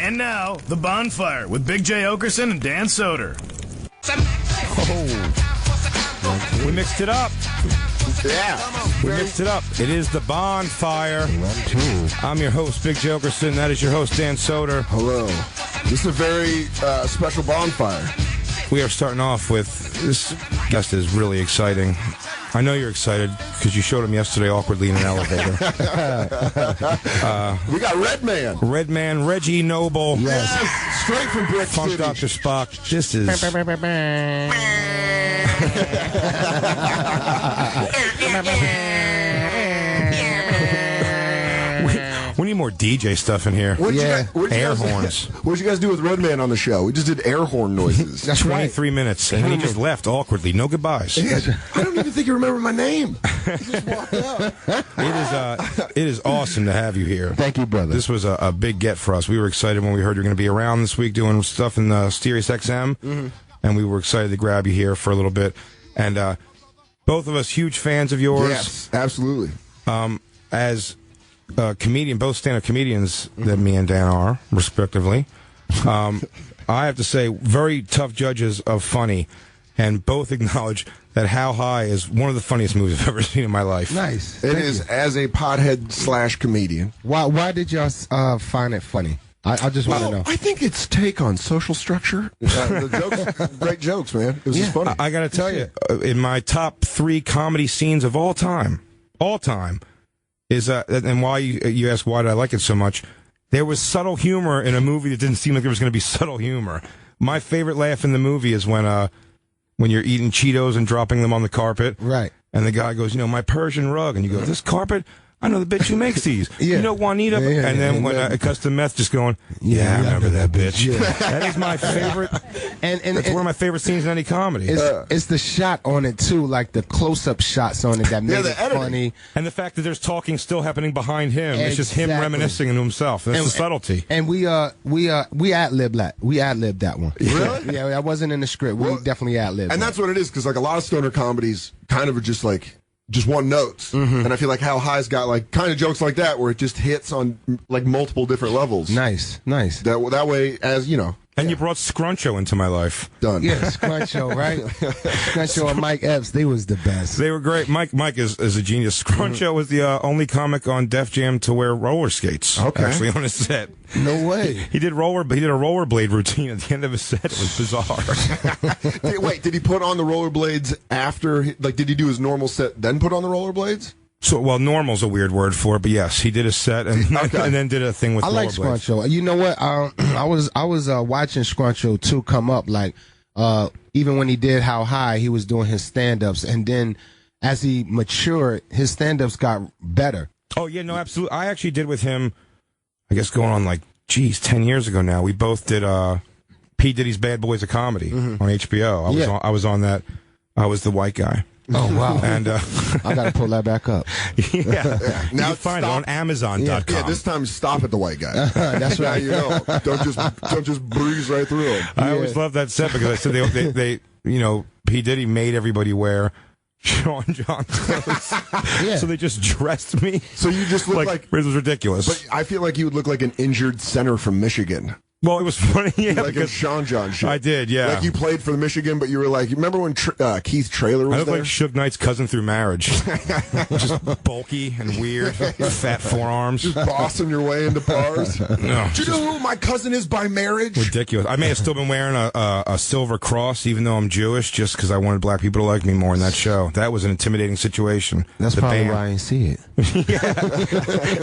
And now, The Bonfire with Big J. Oakerson and Dan Soder. Oh. We mixed it up. Yeah. We mixed it up. It is The Bonfire. I'm your host, Big J. Oakerson. That is your host, Dan Soder. Hello. This is a very special bonfire. We are starting off with, this guest is really exciting. I know you're excited because you showed him yesterday awkwardly in an elevator. We got Redman. Redman, Reggie Noble. Yes. Straight from Brick Funk City. Dr. Spock. This is... We need more DJ stuff in here. Air horns. What'd you guys do with Redman on the show? We just did air horn noises. That's 23 minutes, and he just left awkwardly. No goodbyes. I don't even think you remember my name. He just walked out. It is awesome to have you here. Thank you, brother. This was a big get for us. We were excited when we heard you're going to be around this week doing stuff in Sirius XM, and we were excited to grab you here for a little bit. And both of us huge fans of yours. Yes, absolutely. As comedian, both stand-up comedians that me and Dan are, respectively. I have to say, very tough judges of funny, and both acknowledge that How High is one of the funniest movies I've ever seen in my life. Nice. It is, as a pothead / comedian. Why did y'all find it funny? I just want to know. I think it's take on social structure. The jokes, great jokes, man. It was just funny. I got to tell you, in my top 3 comedy scenes of all time, is and why you ask why did I like it so much? There was subtle humor in a movie that didn't seem like there was going to be subtle humor. My favorite laugh in the movie is when you're eating Cheetos and dropping them on the carpet, right? And the guy goes, my Persian rug, and you go, this carpet. I know the bitch who makes these. Yeah. You know Juanita? Yeah, and then when it cuts to meth, just going, I remember that bitch. Yeah. That is my favorite. And it's one of my favorite scenes in any comedy. It's the shot on it, too, like the close-up shots on it that made it funny. And the fact that there's talking still happening behind him. It's just him reminiscing into himself. That's the subtlety. And we ad-libbed that. We ad-libbed that one. Really? Yeah, that wasn't in the script. We definitely ad-libbed And that's what it is, because like a lot of stoner comedies kind of are just like... just one notes, and I feel like How High's got like kind of jokes like that where it just hits on like multiple different levels. Nice. That way, as you know. And you brought Scruncho into my life. Done. Yeah, Scruncho, right? Scruncho and Mike Epps, they was the best. They were great. Mike is a genius. Scruncho was the only comic on Def Jam to wear roller skates. Okay. Actually on his set. No way. He did a rollerblade routine at the end of his set. It was bizarre. Wait, did he put on the rollerblades after? Like, did he do his normal set then put on the rollerblades? So, well, normal's a weird word for it, but yes, he did a set and then did a thing with rollerblades. I like Scruncho. You know what? I was watching Scruncho too come up. Like, even when he did How High, he was doing his stand-ups, and then as he matured, his stand-ups got better. Oh yeah, no, absolutely. I actually did with him. I guess going on 10 years ago now. We both did P. Diddy's Bad Boys of Comedy on HBO. I was on that. I was the white guy. Oh wow! And I got to pull that back up. Yeah. Now you find it on Amazon.com. Yeah, this time stop at the white guy. That's right. You know, don't just breeze right through him. I always loved that set because I said they P. Diddy made everybody wear Sean John clothes. Yeah. So they just dressed me. So you just look like it was ridiculous. But I feel like you would look like an injured center from Michigan. Well, it was funny, yeah. Like a Sean John shit. I did, yeah. Like you played for the Michigan, but you were like, you remember when Keith Traylor was I looked there? like Suge Knight's cousin through marriage. Just bulky and weird, fat forearms. Just bossing your way into bars. No, Do you know who my cousin is by marriage? Ridiculous. I may have still been wearing a silver cross, even though I'm Jewish, just because I wanted black people to like me more in that show. That was an intimidating situation. That's probably why I didn't see it. You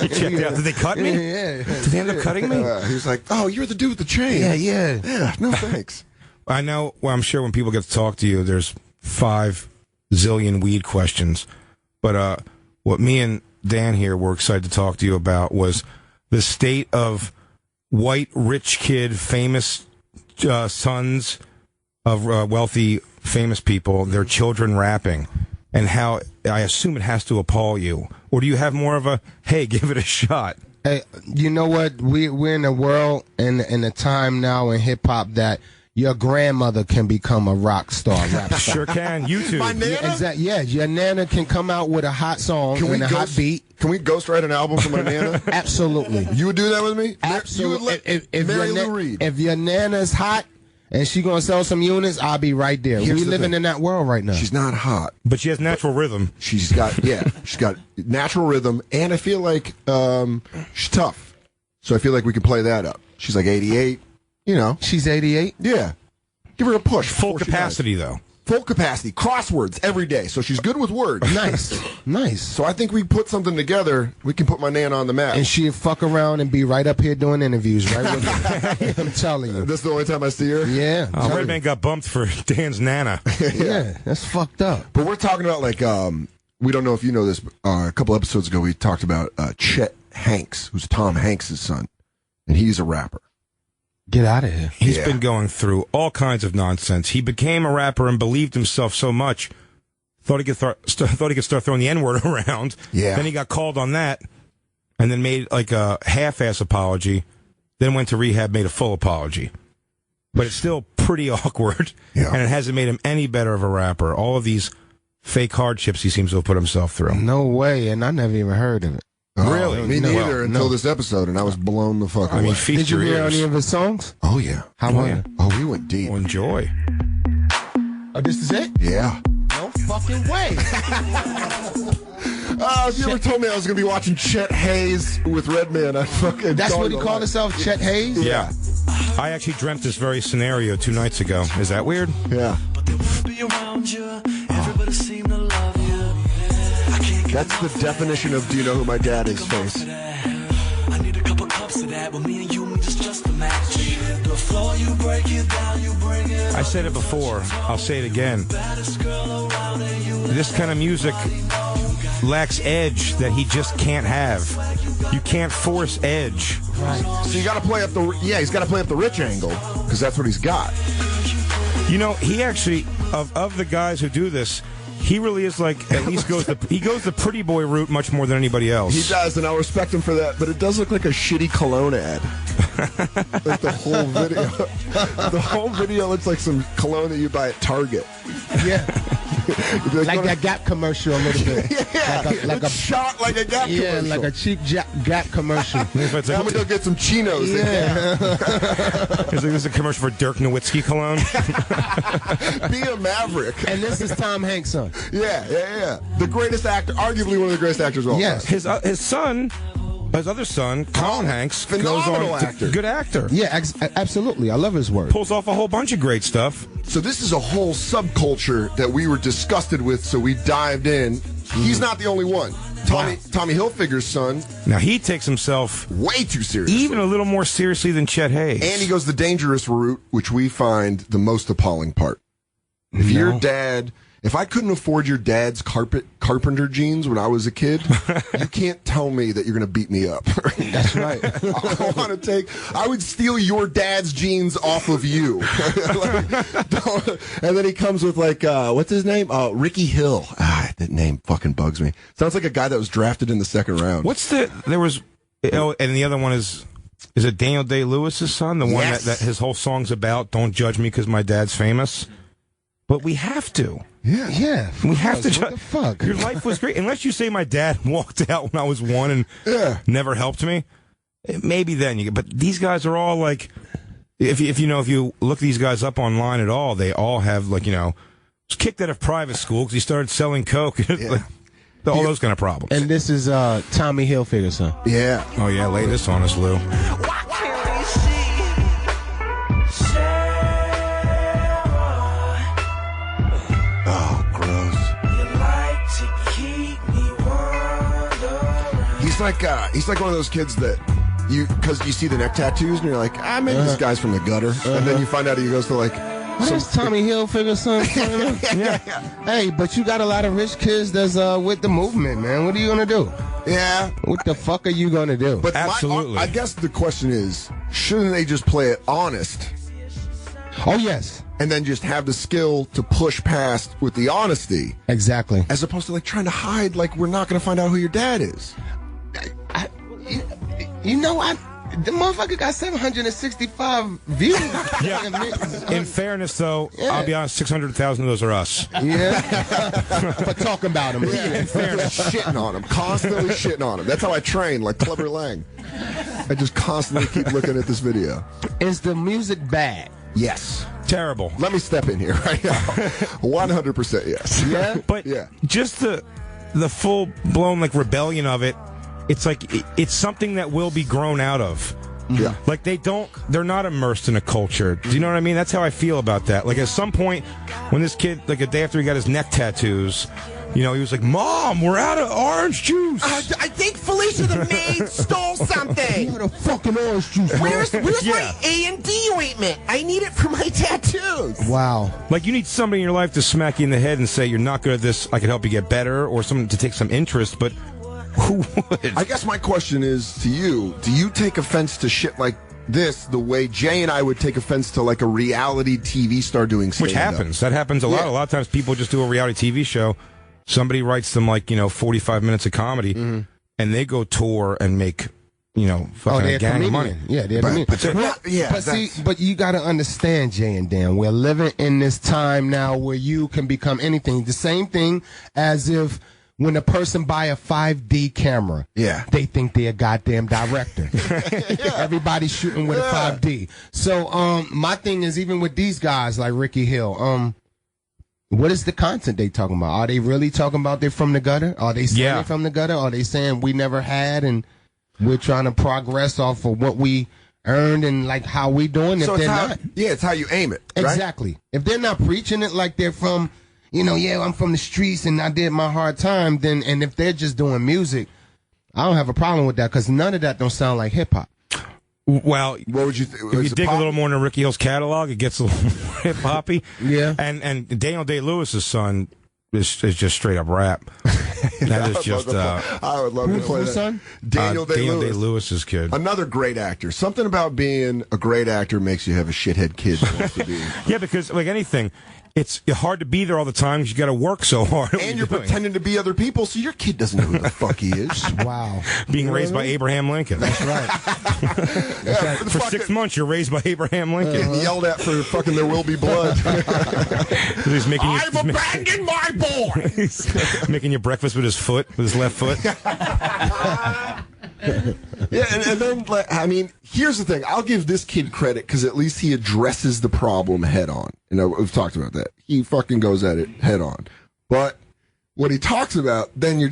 checked out. Did they cut me? Yeah. Did they end up cutting me? He was like, oh, you're the dude with the chain. Yeah. No, thanks. I know. Well, I'm sure when people get to talk to you, there's 5 zillion weed questions. But what me and Dan here were excited to talk to you about was the state of white, rich kid, famous sons of wealthy, famous people, their children rapping, and how I assume it has to appall you. Or do you have more of a, hey, give it a shot? Hey, you know what? We're in a world and in a time now in hip hop that your grandmother can become a rock star, rap star. Sure can. YouTube. My nana? Yeah, exactly. Yeah, your nana can come out with a hot song and a hot beat. Can we ghostwrite an album for my nana? Absolutely. You would do that with me? Absolutely. You would let Mary Lou Reed. If your nana's hot and she gonna sell some units, I'll be right there. Here's We the living thing. in that world right now. She's not hot. But she has natural rhythm. She's got natural rhythm, and I feel like she's tough. So I feel like we could play that up. She's like 88. You know. She's 88. Yeah. Give her a push. Full before she capacity, dies. though. Full capacity. Crosswords every day. So she's good with words. Nice. So I think we put something together. We can put my nana on the map. And she'll fuck around and be right up here doing interviews, right with me. I'm telling you. That's the only time I see her? Yeah. Redman got bumped for Dan's Nana. Yeah, that's fucked up. But we're talking about, like, we don't know if you know this, but, a couple episodes ago we talked about Chet Hanks, who's Tom Hanks' son. And he's a rapper. Get out of here. He's been going through all kinds of nonsense. He became a rapper and believed himself so much, thought he could start throwing the N-word around. Yeah. Then he got called on that, and then made like a half-ass apology. Then went to rehab, made a full apology. But it's still pretty awkward, and it hasn't made him any better of a rapper. All of these fake hardships he seems to have put himself through. No way, and I never even heard of it. Really? Me neither until this episode, and I was blown the fuck away. I mean, feast Did you your hear ears. any of his songs? Oh, yeah. How was it? Oh, we went deep. Well, enjoy. Oh, this is it? Yeah. No fucking way. If you ever told me I was going to be watching Chet Hayes with Redman, I'd fucking... That's what he called himself, Chet Hayes? Yeah. I actually dreamt this very scenario 2 nights ago. Is that weird? Yeah. That's the definition of "Do you know who my dad is?" face. I need a couple cups of that, but me and you just a match. The floor you break it down, you bring it. I said it before. I'll say it again. This kind of music lacks edge that he just can't have. You can't force edge. So you got to play up he's got to play up the rich angle because that's what he's got. You know, he actually of the guys who do this, he really is like at least goes the pretty boy route much more than anybody else. He does, and I'll respect him for that. But it does look like a shitty cologne ad. Like the whole video. The whole video looks like some cologne that you buy at Target. Yeah. Like that Gap commercial a little bit. Yeah, like a shot like a Gap yeah, commercial. like a cheap Gap commercial. I'm gonna go get some chinos. Yeah. It's like this is a commercial for Dirk Nowitzki cologne. Be a maverick. And this is Tom Hanks' son. Yeah. The greatest actor, arguably one of the greatest actors of all Yes. time. His other son, Colin Hanks, phenomenal goes on actor. good actor. Yeah, absolutely. I love his work. Pulls off a whole bunch of great stuff. So this is a whole subculture that we were disgusted with, so we dived in. He's not the only one. Tommy Hilfiger's son, Now he takes himself way too seriously. even a little more seriously than Chet Hayes. And he goes the dangerous route, which we find the most appalling part. If I couldn't afford your dad's carpenter jeans when I was a kid, you can't tell me that you're going to beat me up. That's right. I would steal your dad's jeans off of you. And then he comes with what's his name? Ricky Hill. That name fucking bugs me. Sounds like a guy that was drafted in the second round. And the other one is it Daniel Day-Lewis's son? The one Yes. that his whole song's about, don't judge me because my dad's famous. But we have to. Yeah. We have to. What the fuck? Your life was great. Unless you say my dad walked out when I was 1 and never helped me, maybe then you get. But these guys are all like, if you look these guys up online at all, they all have was kicked out of private school because he started selling coke. All those kind of problems. And this is Tommy Hilfiger's son. Yeah. Oh yeah, lay this on us, Lou. He's like one of those kids that because you see the neck tattoos and you're like, maybe this guy's from the gutter, and then you find out he goes to That's Tommy Hilfiger's son. Yeah. Hey, but you got a lot of rich kids that's with the movement, man. What are you gonna do? Yeah. What the fuck are you gonna do? But absolutely. I guess the question is, shouldn't they just play it honest? Oh yes. And then just have the skill to push past with the honesty, Exactly. as opposed to trying to hide we're not going to find out who your dad is. the motherfucker got 765 views. Yeah. In fairness, though, Yeah. I'll be honest, 600,000 of those are us. Yeah. For talking about him. Yeah, in fairness, shitting on him, constantly shitting on him. That's how I train, like Clubber Lang. I just constantly keep looking at this video. Is the music bad? Yes. Terrible. Let me step in here right now. 100% yes. Yeah. But Yeah. just the full blown like rebellion of it, it's like it's something that will be grown out of. Yeah. Like they're not immersed in a culture. Do you know what I mean? That's how I feel about that. Like at some point when this kid, like a day after he got his neck tattoos, you know, he was like, "Mom, we're out of orange juice." I think Felicia the maid stole something. What a fucking orange juice, Where's Yeah. my A&D ointment? I need it for my tattoos. Wow. Like you need somebody in your life to smack you in the head and say, "You're not good at this. I can help you get better," or someone to take some interest. But who would? I guess my question is to you, do you take offense to shit like this the way Jay and I would take offense to like a reality TV star doing stand-up? Which happens. That happens a lot. Yeah. A lot of times people just do a reality TV show. Somebody writes them like, 45 minutes of comedy, and they go tour and make, fucking they're a gang of comedian. money. Yeah, they're But comedian. they're not, yeah, But see, that's- but you got to understand, Jay and Dan, we're living in this time now where you can become anything. The same thing as if when a person buy a 5D camera, Yeah. they think they're a goddamn director. Everybody's shooting with a 5D. So, my thing is, even with these guys like Ricky Hill, what is the content they talking about? Are they really talking about they're from the gutter? Are they saying Yeah. they're from the gutter? Are they saying we never had and we're trying to progress off of what we earned and like how we doing? If So they're it's how, not, it's how you aim it, right? exactly. If they're not preaching it like they're from, I'm from the streets and I did my hard time, then and if they're just doing music, I don't have a problem with that because none of that don't sound like hip hop. Well, What would you if you dig a little more into Ricky Hill's catalog, it gets a little more hip hoppy. Yeah. And Daniel Day-Lewis's son is just straight up rap. That is just I would love to play Who's that. son? Daniel Day-Lewis. Day-Lewis's kid. Another great actor. Something about being a great actor makes you have a shithead kid that wants to be. Yeah, because like anything, it's hard to be there all the time because you got to work so hard. And you're pretending to be other people, so your kid doesn't know who the fuck he is. Wow. being raised by Abraham Lincoln. That's right. For 6 months, you're raised by Abraham Lincoln. Getting yelled at for fucking There Will Be Blood. He's making you, I've abandoned my boy. he's making you breakfast with his foot, with his left foot. Yeah, and then, like, I mean, here's the thing. I'll give this kid credit because at least he addresses the problem head on. We've talked about that. He fucking goes at it head on. But what he talks about, then he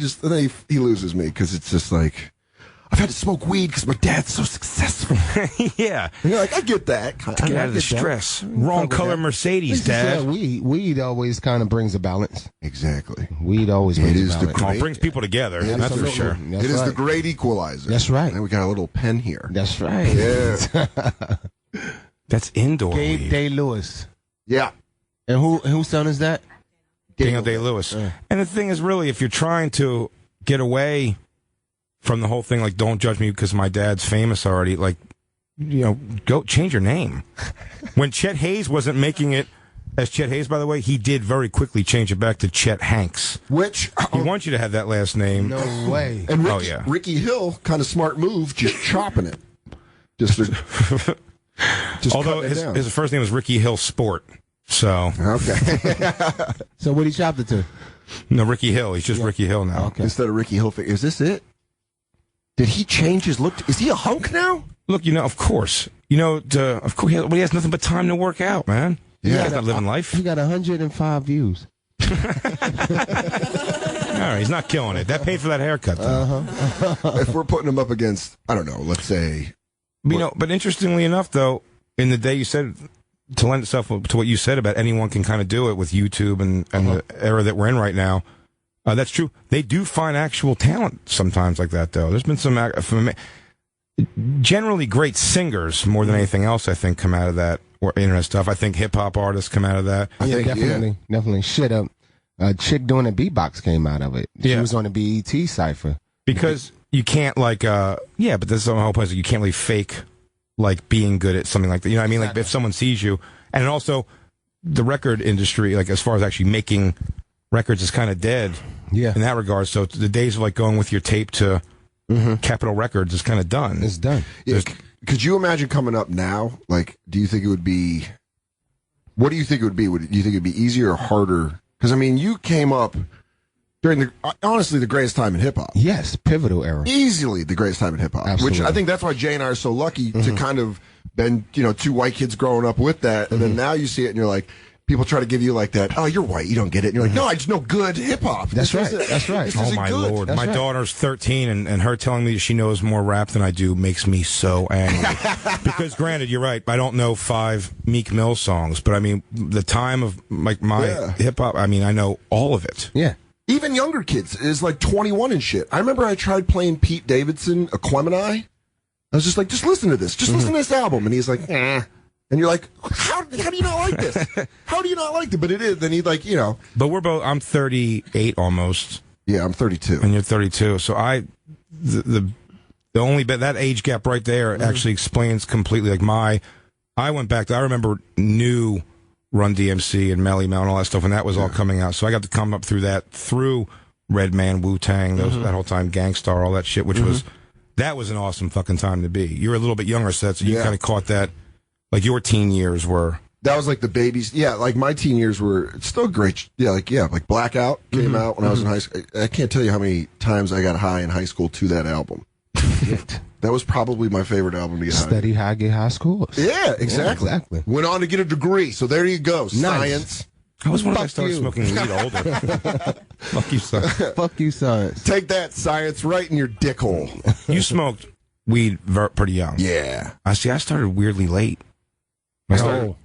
loses me because it's just like, I've had to smoke weed because my dad's so successful. Yeah. And you're like, I get that. Get out of the stress. Wrong color Mercedes, Dad. Weed always kind of brings a balance. Exactly. Weed always It brings is a the balance. Oh, it brings people together. That's for Absolutely. sure. That's It is right. the great equalizer. That's right. And we got a little pen here. That's right. Yeah. That's indoor Gabe weed. Day-Lewis. Yeah. And whose son is that? Daniel Day-Lewis. And the thing is, really, if you're trying to get away from the whole thing, like, don't judge me because my dad's famous already, like, go change your name. When Chet Hayes wasn't making it as Chet Hayes, by the way, he did very quickly change it back to Chet Hanks. Which, He wants you to have that last name. No way. and Ricky, Oh, yeah. Ricky Hill, kind of smart move, just chopping it. Just Although cutting it down. his first name was Ricky Hill Sport. So, Okay. So what he chopped it to? no, Ricky Hill. He's just Ricky Hill now. Okay. Instead of Ricky Hill, is this it? Did he change his look? Is he a hunk now? Look, of course. Of course, he has nothing but time to work out, man. Yeah. He's not living life. He got 105 views. All right, he's not killing it. That paid for that haircut, though. If we're putting him up against, I don't know, let's say. But interestingly enough, though, in the day you said, to lend itself to what you said about anyone can kind of do it with YouTube and the era that we're in right now, that's true. They do find actual talent sometimes like that, though. There's been some generally great singers more than anything else, I think, come out of that, or internet stuff. I think hip-hop artists come out of that. I think, Definitely. Shit up. A chick doing a beatbox came out of it. She Yeah. was on the BET cipher. Because you can't, like, but there's some whole place, you can't really fake, like, being good at something like that. You know what I mean? Like, if someone sees you, and also the record industry, like, as far as actually making records is kind of dead Yeah. in that regard. So the days of, like, going with your tape to Capitol Records is kind of done. It's done. Yeah, could you imagine coming up now? Like, do you think it would be? What do you think it would be? Do you think it'd be easier or harder? Because I mean, you came up during honestly the greatest time in hip hop. Yes, pivotal era. Easily the greatest time in hip hop. Absolutely. Which I think that's why Jay and I are so lucky to kind of been, two white kids growing up with that, and then now you see it and you're like, people try to give you like that. Oh, you're white, you don't get it. And you're like, no, I just know good hip hop. That's right. That's right. Oh my Lord! That's my right. daughter's 13, and her telling me she knows more rap than I do makes me so angry. Because granted, you're right. I don't know 5 Meek Mill songs, but I mean the time of like my hip hop. I mean, I know all of it. Yeah. Even younger kids is like 21 and shit. I remember I tried playing Pete Davidson, Aquemini. I was just like, just listen to this. Just listen to this album. And he's like, eh. And you're like, how do you not like this? How do you not like it? But it is. Then he'd like, But we're both. I'm 38 almost. Yeah, I'm 32. And you're 32. So the only bit that age gap right there actually explains completely. Like I went back. I remember new Run DMC and Melly Mel and all that stuff, and that was all coming out. So I got to come up through Redman, Wu-Tang, that whole time, Gangstar, all that shit, which that was an awesome fucking time to be. You were a little bit younger, so you kind of caught that. Like your teen years were. That was like the babies. Yeah, like my teen years were still great. Yeah, like Blackout came out when I was in high school. I can't tell you how many times I got high in high school to that album. That was probably my favorite album to get high. Study high, get high scores. Yeah, exactly. Yeah, exactly. Went on to get a degree. So there you go. Nice. Science. I was when I Fuck started you. smoking weed older. Fuck you, son. Fuck you, science. Take that, science, right in your dick hole. You smoked weed pretty young. Yeah. I started weirdly late. How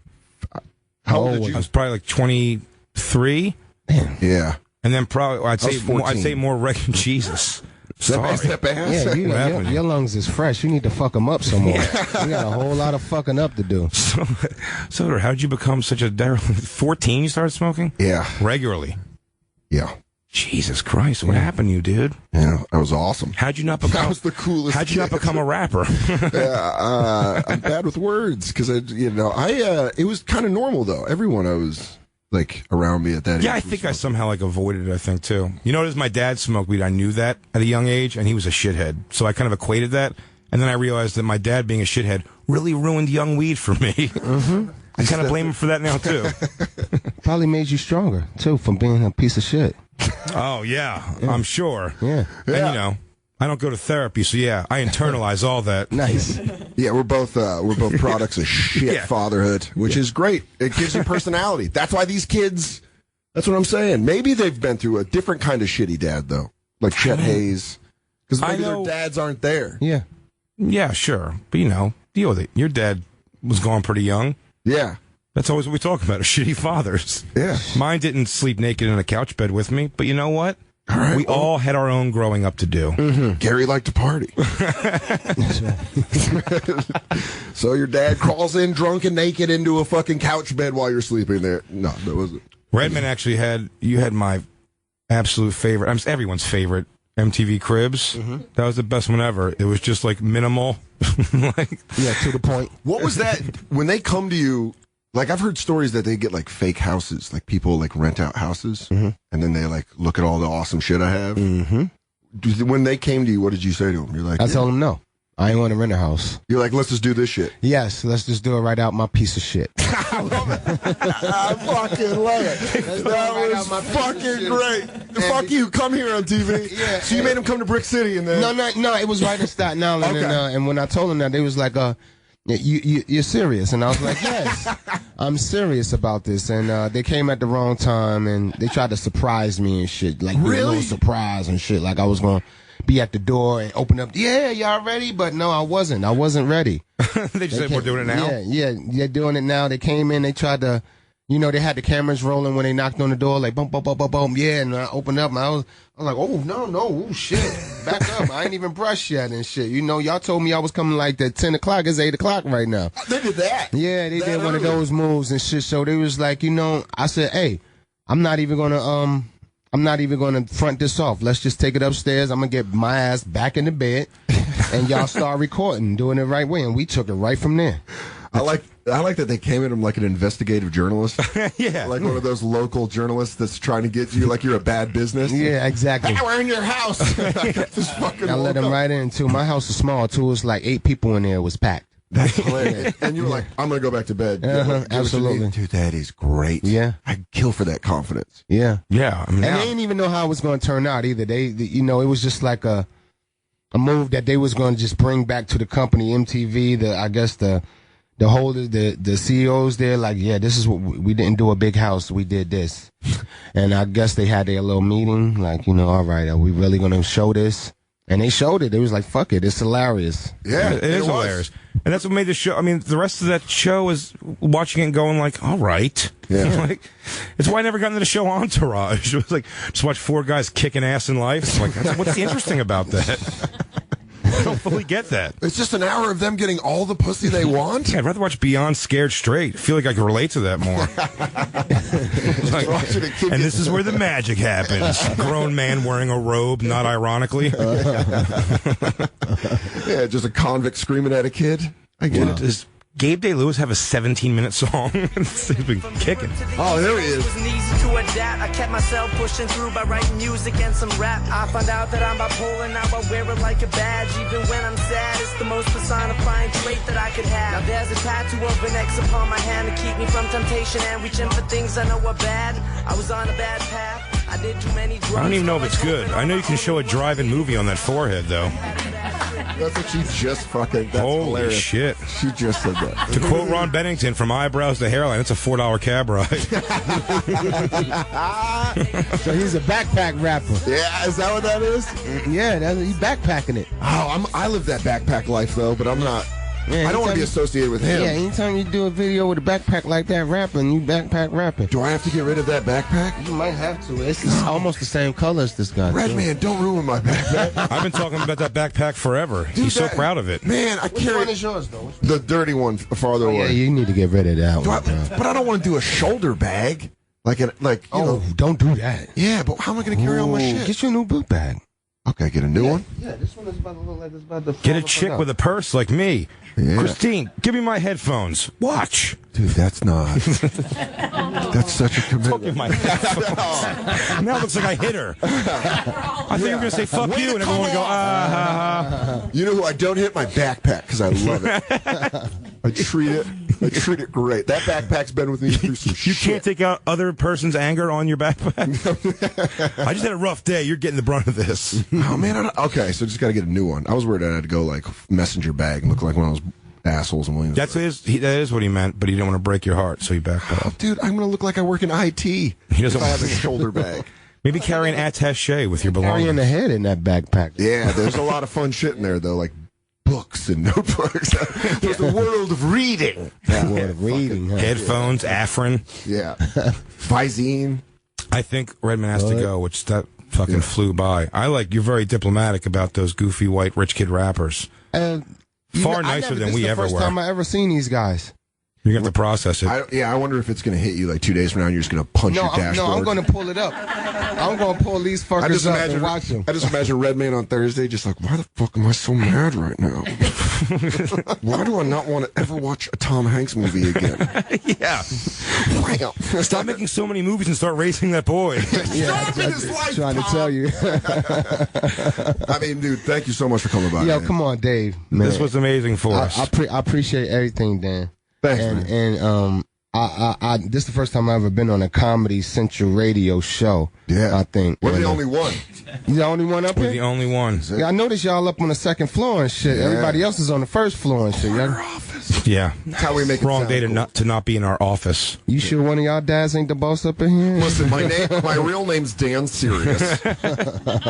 old did you? I was probably like 23. Yeah. And then probably I'd was 14. say more regular Jesus. Is that bad? Yeah, happened? your lungs is fresh. You need to fuck them up some more. You got a whole lot of fucking up to do. Soder, how did you become such a 14 you started smoking? Yeah. Regularly. Yeah. Jesus Christ, what happened to you, dude? Yeah, that was awesome. How'd you not become That was the coolest How'd you not kid. become a rapper? I'm bad with words because it was kind of normal though. Everyone I was like around me at that age. Yeah, I think I somehow like avoided it, I think too. You notice my dad smoked weed. I knew that at a young age, and he was a shithead. So I kind of equated that. And then I realized that my dad being a shithead really ruined young weed for me. I kind of blame him for that now too. Probably made you stronger, too, from being a piece of shit. Oh, yeah, I'm sure. Yeah. And, I don't go to therapy, so yeah, I internalize all that. Nice. Yeah, we're both products of shit fatherhood, which is great. It gives you personality. That's why these kids. That's what I'm saying. Maybe they've been through a different kind of shitty dad though, like Chet Hayes, because maybe their dads aren't there. Yeah. Yeah, sure, but deal with it. Your dad was gone pretty young. Yeah. That's always what we talk about, are shitty fathers. Yeah. Mine didn't sleep naked in a couch bed with me, but you know what? All right, we all had our own growing up to do. Gary liked to party. So your dad crawls in drunk and naked into a fucking couch bed while you're sleeping there. No, that wasn't. Redman actually had my absolute favorite, everyone's favorite, MTV Cribs. That was the best one ever. It was just like minimal. To the point. What was that when they come to you? Like I've heard stories that they get like fake houses, like people like rent out houses, and then they like look at all the awesome shit I have. When they came to you, what did you say to them? You're like, I told him no. I ain't want to rent a house. You're like, let's just do this shit. Yes, let's just do it right out my piece of shit. I love it. I fucking love it. That was fucking great. Fuck you. Come here on TV. Yeah. So you made him come to Brick City and then. No. It was right in Staten Island. Okay. And when I told him that, they was like, you're serious? And I was like, yes, I'm serious about this. And they came at the wrong time, and they tried to surprise me and shit. Like, really? A little surprise and shit. Like I was going to be at the door and open up. Yeah, y'all ready? But no, I wasn't. I wasn't ready. They just said, we're doing it now? Yeah, they're doing it now. They came in, they tried to, they had the cameras rolling when they knocked on the door, like, boom, boom, boom, boom, boom. Yeah, and I opened up, and I was like, oh, no, oh, shit. Back up. I ain't even brushed yet and shit. Y'all told me I was coming like at 10 o'clock. It's 8 o'clock right now. They did that. Yeah, they did one of those moves and shit. So they was like, I said, hey, I'm not even gonna front this off. Let's just take it upstairs. I'm gonna get my ass back in the bed, and y'all start recording, doing it the right way, and we took it right from there. I like I like that they came at him like an investigative journalist. Yeah. Like one of those local journalists that's trying to get you like you're a bad business. Yeah, exactly. Hey, we're in your house. I got this fucking I let him right in too. My house was small too. It was like 8 people in there. It was packed. That's hilarious. And you were like, I'm going to go back to bed. Get what you absolutely. need. Dude, that is great. Yeah. I'd kill for that confidence. Yeah. Yeah. I mean, And they didn't even know how it was going to turn out either. It was just like a move that they was going to just bring back to the company, MTV. I guess the holders, the CEOs there, like, yeah, this is what we didn't do a big house, we did this. And I guess they had their little meeting, like, all right, are we really going to show this? And they showed it. It was like, fuck it, it's hilarious. Yeah, it is hilarious. And that's what made the show. I mean, the rest of that show is watching it and going like, all right. Yeah. Like, it's why I never got into the show Entourage. It was like, just watch 4 guys kicking ass in life. It's like, what's interesting about that? I don't fully get that. It's just an hour of them getting all the pussy they want. Yeah, I'd rather watch Beyond Scared Straight. I feel like I can relate to that more. Like, and this is where the magic happens. Grown man wearing a robe, not ironically. Yeah, just a convict screaming at a kid. I get it. Does Gabe Day Lewis have a 17-minute song? He's been kicking. Oh, there he is. It wasn't easy to adapt. I kept myself pushing through by writing music and some rap. I found out that I'm bipolar, now I wear it like a badge. Even when I'm sad, it's the most personifying trait that I could have. Now there's a tattoo of an X upon my hand to keep me from temptation and reaching for things I know are bad. I was on a bad path. I did too many drugs. I don't even know if it's good. I know you can show a drive-in movie on that forehead, though. That's what she just fucking. That's Holy hilarious. shit. She just said that. To quote Ron Bennington, from eyebrows to hairline, it's a $4 cab ride. So he's a backpack rapper. Yeah, is that what that is? Yeah, he's backpacking it. Oh, I live that backpack life though, but I'm not. Yeah, I don't want to be associated with him. Yeah, anytime you do a video with a backpack like that rapping, you backpack rapping. Do I have to get rid of that backpack? You might have to. It's almost the same color as this guy. Red man, don't ruin my backpack. I've been talking about that backpack forever. Dude, He's so proud of it. Man, I Which carry one is yours, though? the dirty one farther Yeah, away. you need to get rid of that one. But I don't want to do a shoulder bag. You know. Don't do that. Yeah, but how am I going to carry all my shit? Get you a new boot bag. Okay, get a new one. Yeah, this one is about to look like it's about to Get a chick with a purse like me. Yeah. Christine, give me my headphones. Watch. Dude, that's not. That's such a commitment. My headphones. Now it looks like I hit her. I think you're going to say fuck you, and everyone would go, ah, ha, ha. You know who I don't hit? My backpack, because I love it. I treat it great. That backpack's been with me through some You shit. can't take out other person's anger on your backpack. I just had a rough day. You're getting the brunt of this. Oh, man. Okay, so just got to get a new one. I was worried I had to go, like, messenger bag and look like one of those assholes in Williams. That is what he meant, but he didn't want to break your heart, so he backed Oh, up. dude, I'm going to look like I work in IT. He doesn't if I want have a shoulder bag. Maybe carry an attaché with your Carrying belongings. the head in that backpack. Yeah, there's a lot of fun shit in there, though, like books and notebooks. There's a world of reading. That word of reading. Huh? Headphones, Afrin. Yeah. Visine. I think Redman has to go, which that fucking flew by. You're very diplomatic about those goofy white rich kid rappers. Far nicer than we ever This is the first were. time I ever seen these guys. You're going to have to process it. I wonder if it's going to hit you like 2 days from now and you're just going to punch your dashboard. I'm going to pull it up. I'm going to pull these fuckers up and watch them. I just imagine Redman on Thursday just like, why the fuck am I so mad right now? Why do I not want to ever watch a Tom Hanks movie again? Yeah. Wow. Stop making so many movies and start raising that boy. Stop in his life, Trying to Tom. tell you. I mean, dude, thank you so much for coming by. Yo, man. come on, Dave. Man. This was amazing for us. I appreciate everything, Dan. Thanks, man. And this is the first time I've ever been on a Comedy Central radio show. Yeah. I think. We're the And, only one. You the only one up We're here? the only ones. Yeah, I noticed y'all up on the second floor and shit. Yeah. Everybody else is on the first floor and shit. Our Y'all, office. Yeah. That's how we make it Wrong sound day to cool. not be in our office. you sure one of y'all dads ain't the boss up in here? Listen, my real name's Dan Sirius.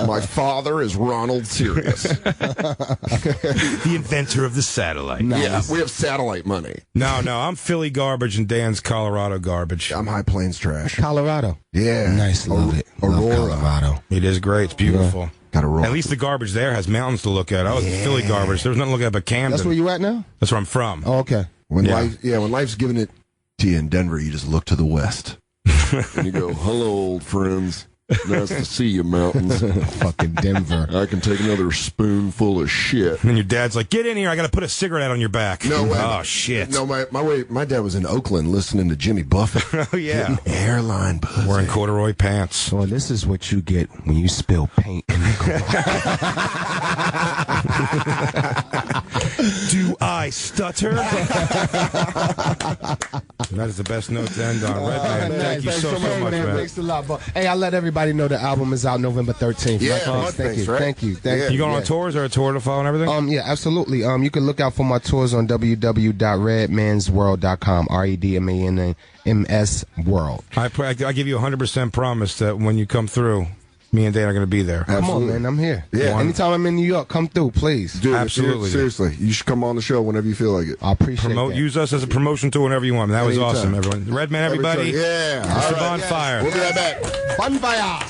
My father is Ronald Sirius. The inventor of the satellite. Yeah, we have satellite money. No, I'm Philly garbage and Dan's Colorado garbage. I'm High Plains trash. Colorado. Yeah. Nice, love it. Love Aurora. Colorado. It is great. It's beautiful. Gotta roll. At least the garbage there has mountains to look at. I was Philly garbage. There's nothing to look at but Camden. That's where you at now? That's where I'm from. Oh, okay. When Yeah. when life's giving it to you in Denver, you just look to the west. And you go, hello, old friends. Nice to see you, mountains. Fucking Denver. I can take another spoonful of shit. And your dad's like, get in here. I got to put a cigarette out on your back. No way. Oh, shit. No, my dad was in Oakland listening to Jimmy Buffett. Oh, yeah. Getting airline pussy. Wearing corduroy pants. So this is what you get when you spill paint in the Do I stutter? That is the best note to end on. Redman, thank you so much, man. Thanks a lot, bro. Hey, I'll let everybody know the album is out November 13th. Yeah, thank you. right? Thank you. You going on tours or a tour to follow and everything? Yeah, absolutely. You can look out for my tours on www.redmansworld.com. REDMANS World. I give you 100% promise that when you come through, me and Dan are going to be there. Come on, man. I'm here. Yeah. Anytime I'm in New York, come through, please. Dude, Absolutely. Seriously, you should come on the show whenever you feel like it. I appreciate that. Use us as a promotion tool whenever you want. That was Anytime. awesome, everyone. Redman, everybody. Yeah. Mr. All right, Bonfire. We'll be right back. Bonfire.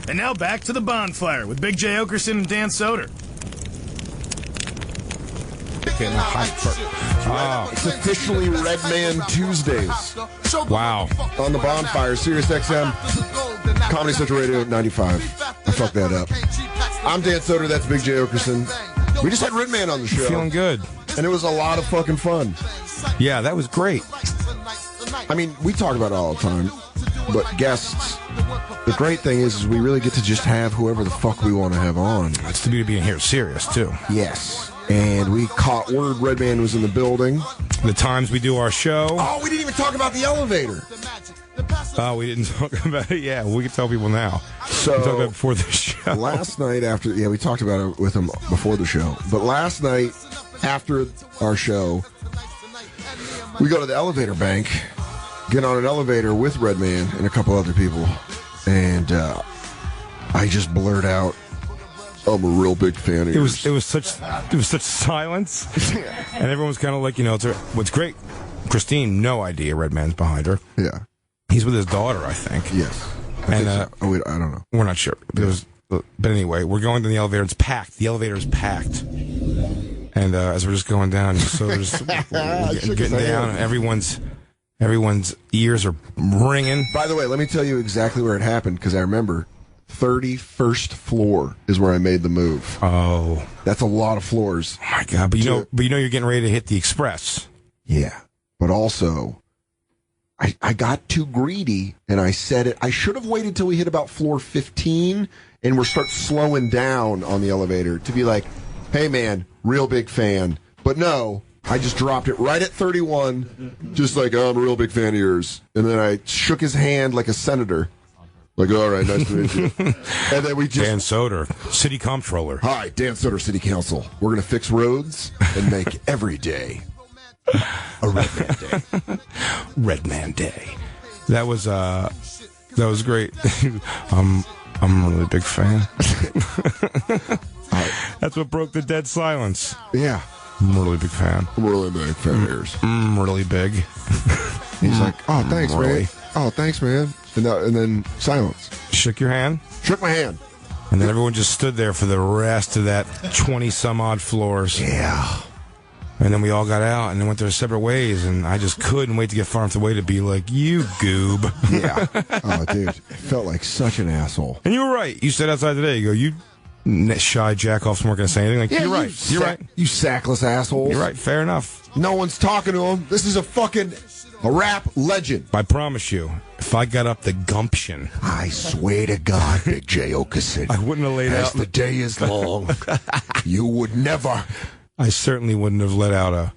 And now back to the Bonfire with Big J. Oakerson and Dan Soder. It's officially Redman Tuesdays Wow. on the Bonfire, Sirius XM, Comedy Central Radio 95. I fucked that up. I'm Dan Soder. That's Big J. Oakerson. We just had Redman on the show. Feeling good. And it was a lot of fucking fun. Yeah, that was great. I mean, we talk about it all the time, but guests, the great thing is we really get to just have whoever the fuck we want to have on. It's the beauty of being here serious, too. Yes. And we caught word Redman was in the building. The times we do our show. Oh, we didn't even talk about the elevator. Oh, we didn't talk about it. Yeah, we can tell people now. So, we talked about it before the show. Last night after, we talked about it with him before the show. But last night after our show, we go to the elevator bank, get on an elevator with Redman and a couple other people, and I just blurt out, I'm a real big fan of yours. It was such silence, and everyone was kind of like, what's great. Christine, no idea Redman's behind her. Yeah. He's with his daughter, I think. Yes. And I don't know. we're not sure. But anyway, we're going to the elevator. It's packed. The elevator is packed. And as we're just going down, so just getting down, everyone's ears are ringing. By the way, let me tell you exactly where it happened, because I remember 31st floor is where I made the move. Oh, That's a lot of floors. oh my God! But you're getting ready to hit the express. Yeah. But also, I got too greedy, and I said it. I should have waited till we hit about floor 15, and we'll start slowing down on the elevator to be like, hey, man, real big fan. But no, I just dropped it right at 31, just like, oh, I'm a real big fan of yours. And then I shook his hand like a senator. Like, all right, nice to meet you. And then we just... Dan Soder, city comptroller. Hi, Dan Soder, City Council. We're going to fix roads and make every day a Redman Day. Redman Day. That was great. I'm a really big fan. That's what broke the dead silence. Yeah. I'm a really big fan. I'm a really big fan of yours. Really big. He's like, oh, thanks, Really? man. Oh, thanks, man. And then silence. Shook your hand, Shook my hand. and then everyone just stood there for the rest of that 20-some-odd floors. Yeah. And then we all got out and then went their separate ways, and I just couldn't wait to get far enough away to be like, you goob. Yeah. Oh, dude. It felt like such an asshole. And you were right. You said outside today, you go, you shy jack-offs weren't going to say anything. Like, you're right. You're right. You sackless assholes. You're right. Fair enough. No one's talking to him. This is a rap legend. I promise you, if I got up the gumption, I swear to God, Big J. Oakerson, I wouldn't have laid as out. the day is long, you would never. I certainly wouldn't have let out a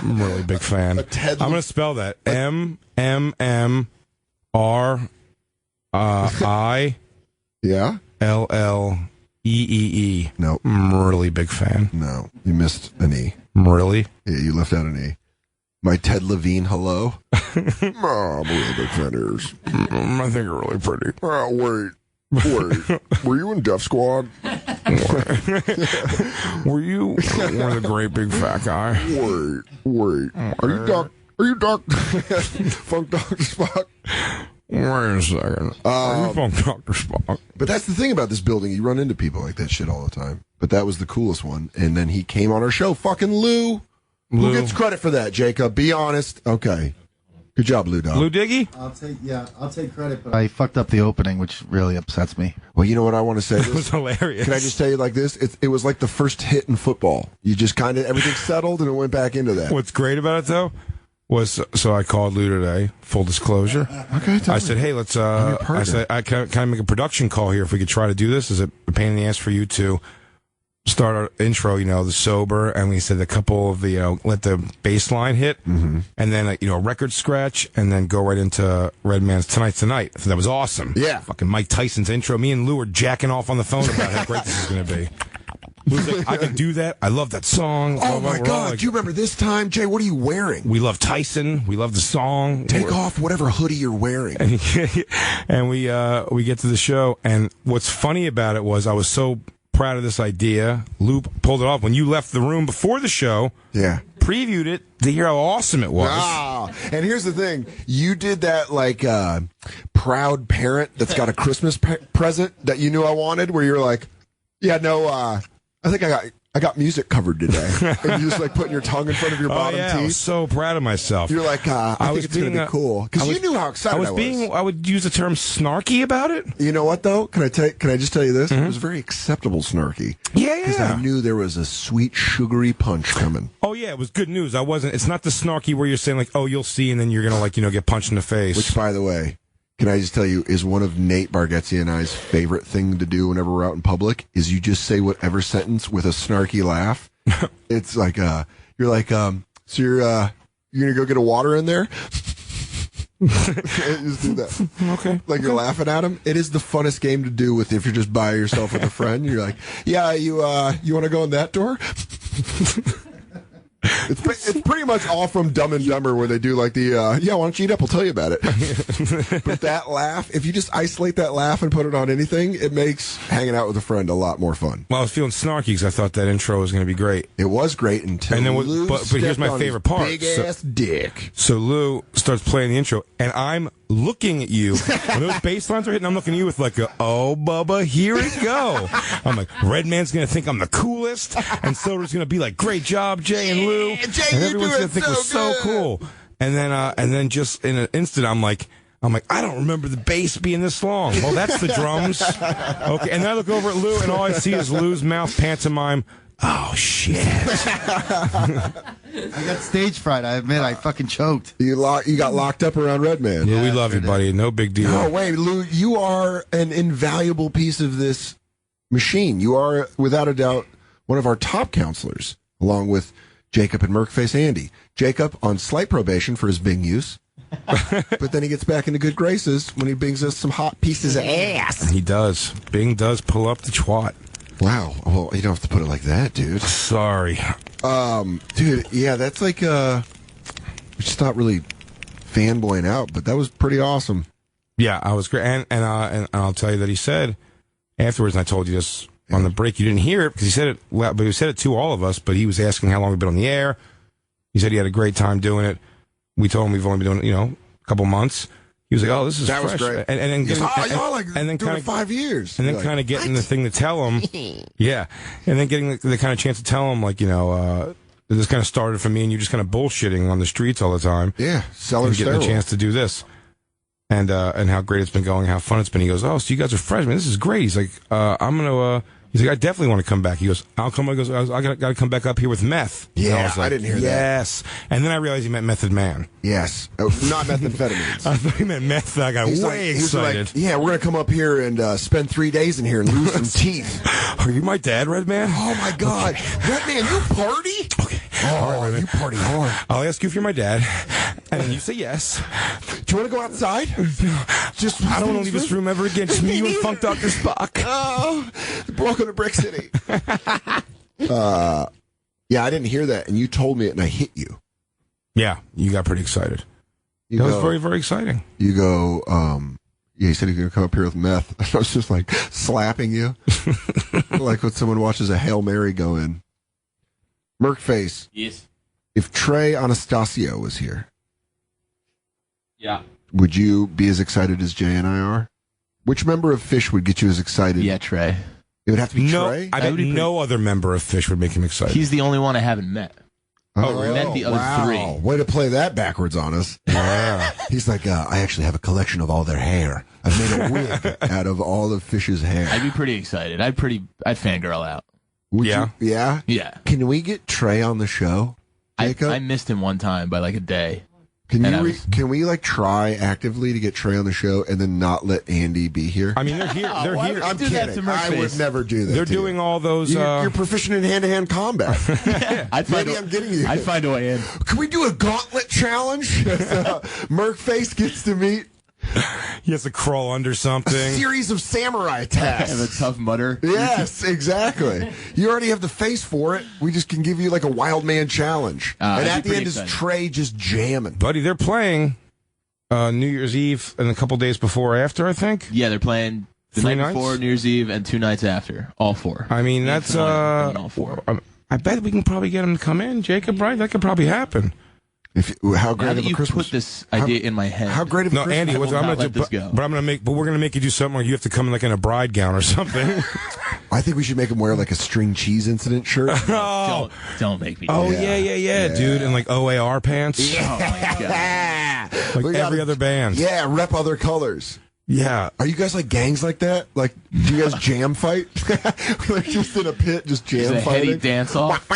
really big fan. I'm going to spell that. MMMRILLEE. Yeah? No. Really big fan. No. You missed an E. Really? Yeah, you left out an E. My Ted Levine hello? Oh, I'm a real big fan of yours. I think you're really pretty. Oh, wait. Were you in Death Squad? Were you one of the great big fat guy? Wait. Are you Doc Funk Dr. Spock? Wait a second. Are you from Dr. Spock? But that's the thing about this building. You run into people like that shit all the time. But that was the coolest one. And then he came on our show. Fucking Lou. Who gets credit for that, Jacob? Be honest. Okay. Good job, Lou Dog. Lou Diggy? I'll take credit, but I fucked up the opening, which really upsets me. Well, you know what I want to say? It was hilarious. Can I just tell you like this? It was like the first hit in football. You just kind of, everything settled and it went back into that. What's great about it, though, was, so I called Lou today, full disclosure. Okay, I said, hey, let's, I said, can I make a production call here if we could try to do this? Is it a pain in the ass for you to start our intro, the Sober, and we said a couple of the, let the bass line hit, and then, a record scratch, and then go right into Redman's Tonight's the Night. So that was awesome. Yeah. Fucking Mike Tyson's intro. Me and Lou were jacking off on the phone about how great this is going to be. Lou's like, I can do that. I love that song. Oh, my God. Do you remember this time? Jay, what are you wearing? We love Tyson. We love the song. Take off whatever hoodie you're wearing. And we get to the show, and what's funny about it was I was so proud of this idea. Lou pulled it off when you left the room before the show. Yeah. Previewed it to hear how awesome it was. And here's the thing. You did that like proud parent that's got a Christmas present that you knew I wanted, where you're like, yeah, no, I think I got music covered today. And you just like putting your tongue in front of your bottom teeth. I was so proud of myself. You're like, I think it's going to be cool. Because you knew how excited I was. I would use the term snarky about it. You know what, though? Can I just tell you this? It was very acceptable snarky. Yeah. Because I knew there was a sweet, sugary punch coming. Oh, yeah, it was good news. It's not the snarky where you're saying, like, oh, you'll see, and then you're going to, get punched in the face. Which, by the way, can I just tell you, is one of Nate Bargatze and I's favorite thing to do whenever we're out in public, is you just say whatever sentence with a snarky laugh. It's like, you're like, so you're going to go get a water in there? Just do that. Okay. Like you're laughing at him. It is the funnest game to do if you're just by yourself with a friend. You're like, yeah, you want to go in that door? It's pretty much all from Dumb and Dumber where they do like the, why don't you eat up? I'll tell you about it. But that laugh, if you just isolate that laugh and put it on anything, it makes hanging out with a friend a lot more fun. Well, I was feeling snarky because I thought that intro was going to be great. It was great until Lou but here's my favorite part. Big ass dick. So Lou starts playing the intro, and I'm looking at you. When those bass lines are hitting, I'm looking at you with like oh, Bubba, here we go. I'm like, Redman's going to think I'm the coolest, and Soder's going to be like, great job, Jay and Lou. Jay, and everyone's going to think we're so cool. And then just in an instant, I'm like, I don't remember the bass being this long. Well, that's the drums. Okay, and then I look over at Lou, and all I see is Lou's mouth pantomime. Oh, shit. I got stage fright. I admit, I fucking choked. You got locked up around Redman. Lou, we love you, buddy. No big deal. No, wait, Lou, you are an invaluable piece of this machine. You are, without a doubt, one of our top counselors, along with Jacob and Merkface Andy. Jacob on slight probation for his Bing use. But then he gets back into good graces when he brings us some hot pieces of ass. He does. Bing does pull up the twat. Wow. Well, you don't have to put it like that, dude. Sorry. Dude, yeah, that's like, we're just not really fanboying out, but that was pretty awesome. Yeah, I was great. And I'll tell you that he said afterwards, and I told you this on the break, you didn't hear it because he said it, but he said it to all of us, but he was asking how long we've been on the air. He said he had a great time doing it. We told him we've only been doing it, a couple months. He was like, "Oh, this is that fresh." was great. And then doing 5 years. And then kind of getting the thing to tell him, yeah. And then getting the kind of chance to tell him, like, this kind of started for me, and you just kind of bullshitting on the streets all the time. Yeah, selling and getting the chance to do this, and how great it's been going, how fun it's been. He goes, "Oh, so you guys are freshmen? This is great." He's like, "I'm gonna." He's like, I definitely want to come back. He goes, I'll come. He goes, I got to come back up here with meth. Yeah, I was like, I didn't hear that. Yes. And then I realized he meant Method Man. Yes. Not methamphetamines. I thought he meant meth. I got way excited. Like, yeah, we're going to come up here and spend 3 days in here and lose some teeth. Are you my dad, Redman? Oh, my God. Okay. Redman, you party? Okay. Oh, right, you party hard. I'll ask you if you're my dad. And then you say yes. Do you want to go outside? I don't want to leave this room ever again. Just me, you, and Funk Dr. Spock. Oh, welcome to Brick City. Yeah, I didn't hear that, and you told me it, and I hit you. Yeah, you got pretty excited. That was very, very exciting. You go, yeah, he said he's going to come up here with meth. I was just like slapping you. Like when someone watches a Hail Mary go in. Merkface. Yes. If Trey Anastasio was here. Yeah. would you be as excited as Jay and I are? Which member of Fish would get you as excited? Yeah, Trey. It would have to be No, Trey? I bet no other member of Fish would make him excited. He's the only one I haven't met. Oh, I met the other three. Way to play that backwards on us. Yeah. He's like, I actually have a collection of all their hair. I've made a wig out of all of Fish's hair. I'd be pretty excited. I'd fangirl out. Would Yeah. you? Yeah? Yeah. Can we get Trey on the show, Jacob? I missed him one time by like a day. Can we like try actively to get Trey on the show and then not let Andy be here? I mean, they're here. They're Why here. would you I'm do that kidding. to I Murphy's? would never do that. They're to you. doing all those. You're proficient in hand-to-hand combat. Maybe I'm getting you. I'd find a way in. Can we do a gauntlet challenge? Merkface gets to meet He has to crawl under a something. series of samurai I have a tasks. tough mutter. Yes, exactly. You already have the face for it. We just can give you like a wild man challenge. And I'd at be the pretty end is excited. Trey just jamming. Buddy, they're playing New Year's Eve and a couple days before or after, I think. Yeah, they're playing the 3 night nights? before New Year's Eve and 2 nights after. All 4. I mean, Me and that's Fernando are going all 4. I bet we can probably get him to come in, Jacob. Right? That could probably happen. How Now great that of a you Christmas? put this idea in my head, How great of a No, Christmas? Andy, I will I'm not gonna let do, this go. but we're gonna make you do something where you have to come in like in a bride gown or something. I think we should make him wear like a string cheese incident shirt. don't make me. Oh do that. yeah, dude, and like OAR pants, Oh my god. like We gotta- every other band. Yeah, rep other colors. Yeah. Are you guys like gangs like that? Like, do you guys jam fight? Like just in a pit, just It's jam a heady fighting? dance off.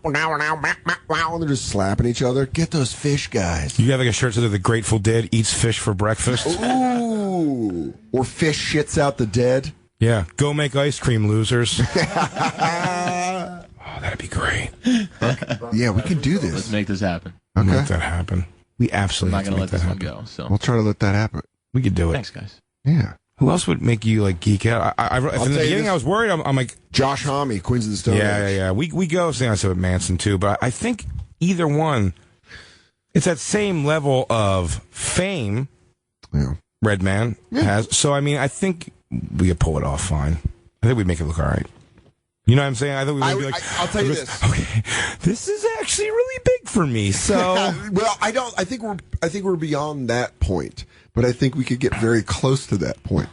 And they're just slapping each other. Get those fish guys. You have like a shirt that says the Grateful Dead eats fish for breakfast. Ooh. Or fish shits out the dead. Yeah. Go make ice cream, losers. Oh, that'd be great. Yeah, we can do Let's this. make this happen. Okay. Make that happen. We I'm absolutely not have to gonna make let this that one happen. go. So We'll try to let that happen. We could do it. thanks, guys. Yeah. Who else would make you like geek out? From the tell you beginning, this. I was worried. I'm like, Josh Homme, Queens of the Stone Age. yeah. We go. Same I said with Manson too, but I think either one, it's that same level of fame. Yeah. Redman has. So I mean, I think we could pull it off fine. I think we make it look all right. You know what I'm saying? I think we would be like, I'll tell you this. Okay, this is actually really big for me. So Well, I think we're beyond that point, but I think we could get very close to that point.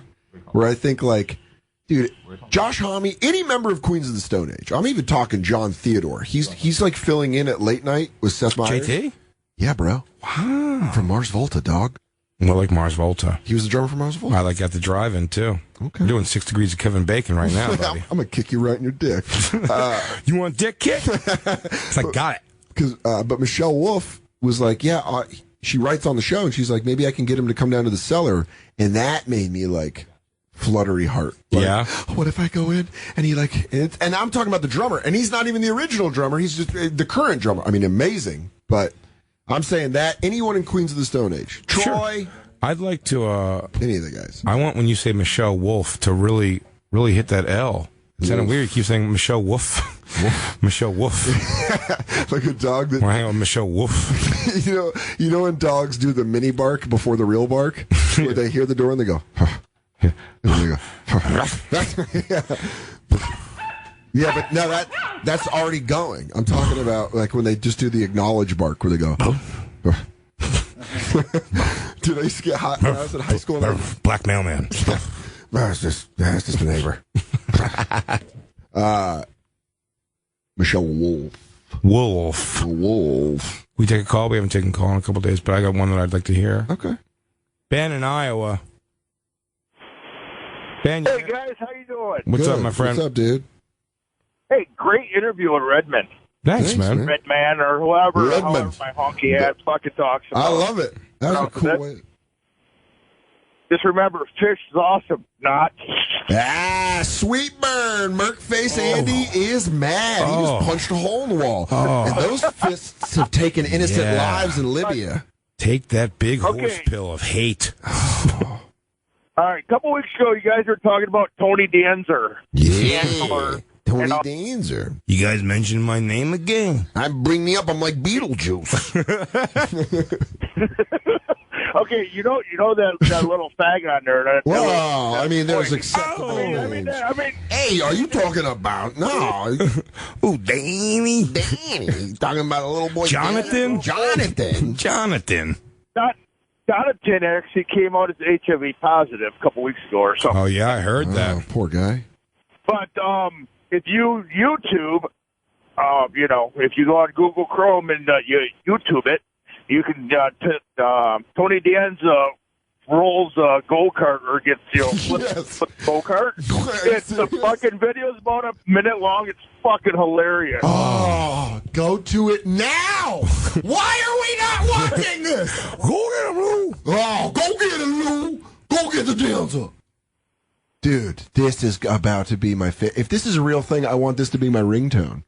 Where I think like, dude, Josh Homme, any member of Queens of the Stone Age. I'm even talking John Theodore. He's like filling in at late night with Seth Meyers. JT, Yeah, bro. wow, From Mars Volta, dog. more like Mars Volta. He was the drummer for Mars Volta. I like at the drive-in too. Okay. I'm doing 6 degrees of Kevin Bacon right now, buddy. I'm gonna kick you right in your dick. You want dick kick? It's like, got it. But Michelle Wolf was like, she writes on the show, and she's like, maybe I can get him to come down to the cellar, and that made me like fluttery heart. Like, Yeah. What if I go in and he like, and I'm talking about the drummer, and he's not even the original drummer. He's just the current drummer. I mean, amazing, but I'm saying that anyone in Queens of the Stone Age, Troy, I'd like to. any of the guys. I want when you say Michelle Wolf to really hit that L. It's kind of weird. You keep saying Michelle Wolf. Michelle Wolf. Like a dog that Want to hang out with Michelle Wolf? you know when dogs do the mini bark before the real bark, where they hear the door and they go, and then they go, yeah, but no, that's already going. I'm talking about like when they just do the acknowledge bark, where they go. Dude, I used to get hot when I was in high school. And Black mailman. that's just the neighbor. Michelle Wolf. Wolf. We take a call. We haven't taken a call in a couple days, but I got one that I'd like to hear. Okay. Ben in Iowa. Ben, Hey guys, how you doing? what's up, Good. my friend? What's up, dude? Hey, great interview with Redman. Thanks, man. Redman or whoever, Redman. however my honky ass fucking talks about. I love it. That was a cool That- way. Just remember, Fish is awesome. Not. Sweet burn. Merkface Andy is mad. He just punched a hole in the wall. And those fists have taken innocent Yeah. lives in Libya. Take that big horse Okay. pill of hate. All right, a couple weeks ago, you guys were talking about Tony Danzer. Yeah. Tony Danzer. You guys mentioned my name again. Bring me up. I'm like Beetlejuice. Okay, you know that little fag on there. Well, I mean, there's acceptable I mean, names. Hey, are you talking about? No. Oh, Danny. Danny. Talking about a little boy. Jonathan? Jonathan. Jonathan. Jonathan actually came out as HIV positive a couple weeks ago or something. Oh, yeah, I heard that. Poor guy. But if you YouTube, if you go on Google Chrome and you YouTube it, you can Tony Danza rolls a go-kart or gets flips go-kart. The fucking video's about a minute long. It's fucking hilarious. Oh, go to it now! Why are we not watching this? Go get him, Lou! Oh, go get him, Lou! Go get the dancer! Dude, this is about to be my if this is a real thing, I want this to be my ringtone.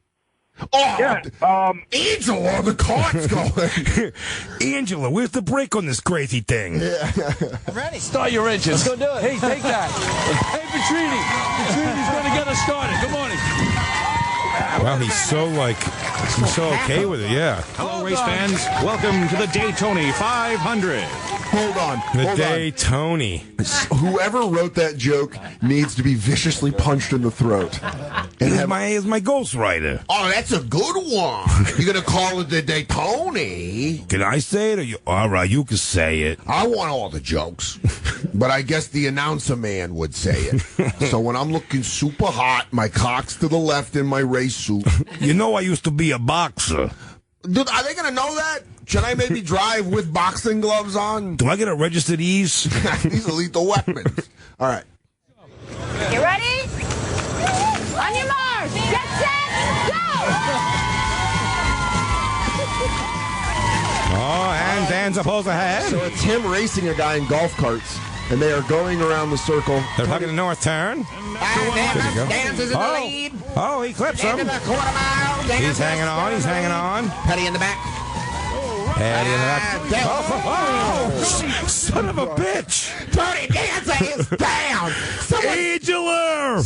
Oh, yeah, Angela, the cart's going. Angela, where's the brake on this crazy thing? Yeah. I'm ready. Start your engines. Let's go do it. Hey, take that. Hey, Petrini. Petrini's going to get us started. Good morning. Well, he's so okay with it, yeah. Hello, race fans. Welcome to the Daytona 500. Hold on. The Daytona. Whoever wrote that joke needs to be viciously punched in the throat. He's my ghostwriter. Oh, that's a good one. You're going to call it the Daytona? Can I say it? Or you, all right, you can say it. I want all the jokes, but I guess the announcer man would say it. So when I'm looking super hot, my cock's to the left in my race suit. You know I used to be a boxer. Dude, are they going to know that? Should I maybe drive with boxing gloves on? Do I get a registered ease? These are lethal weapons. All right. You ready? On your mark. Get set. Go! Oh, and Dan's pulls ahead. So it's him racing a guy in golf carts, and they are going around the circle. They're hugging the north turn. Dan's is in the lead. Oh, he clips him. He's hanging on. He's hanging on. Petty in the back. Petty in the back. Oh, son of a bitch. Tony Danza is down. Angela.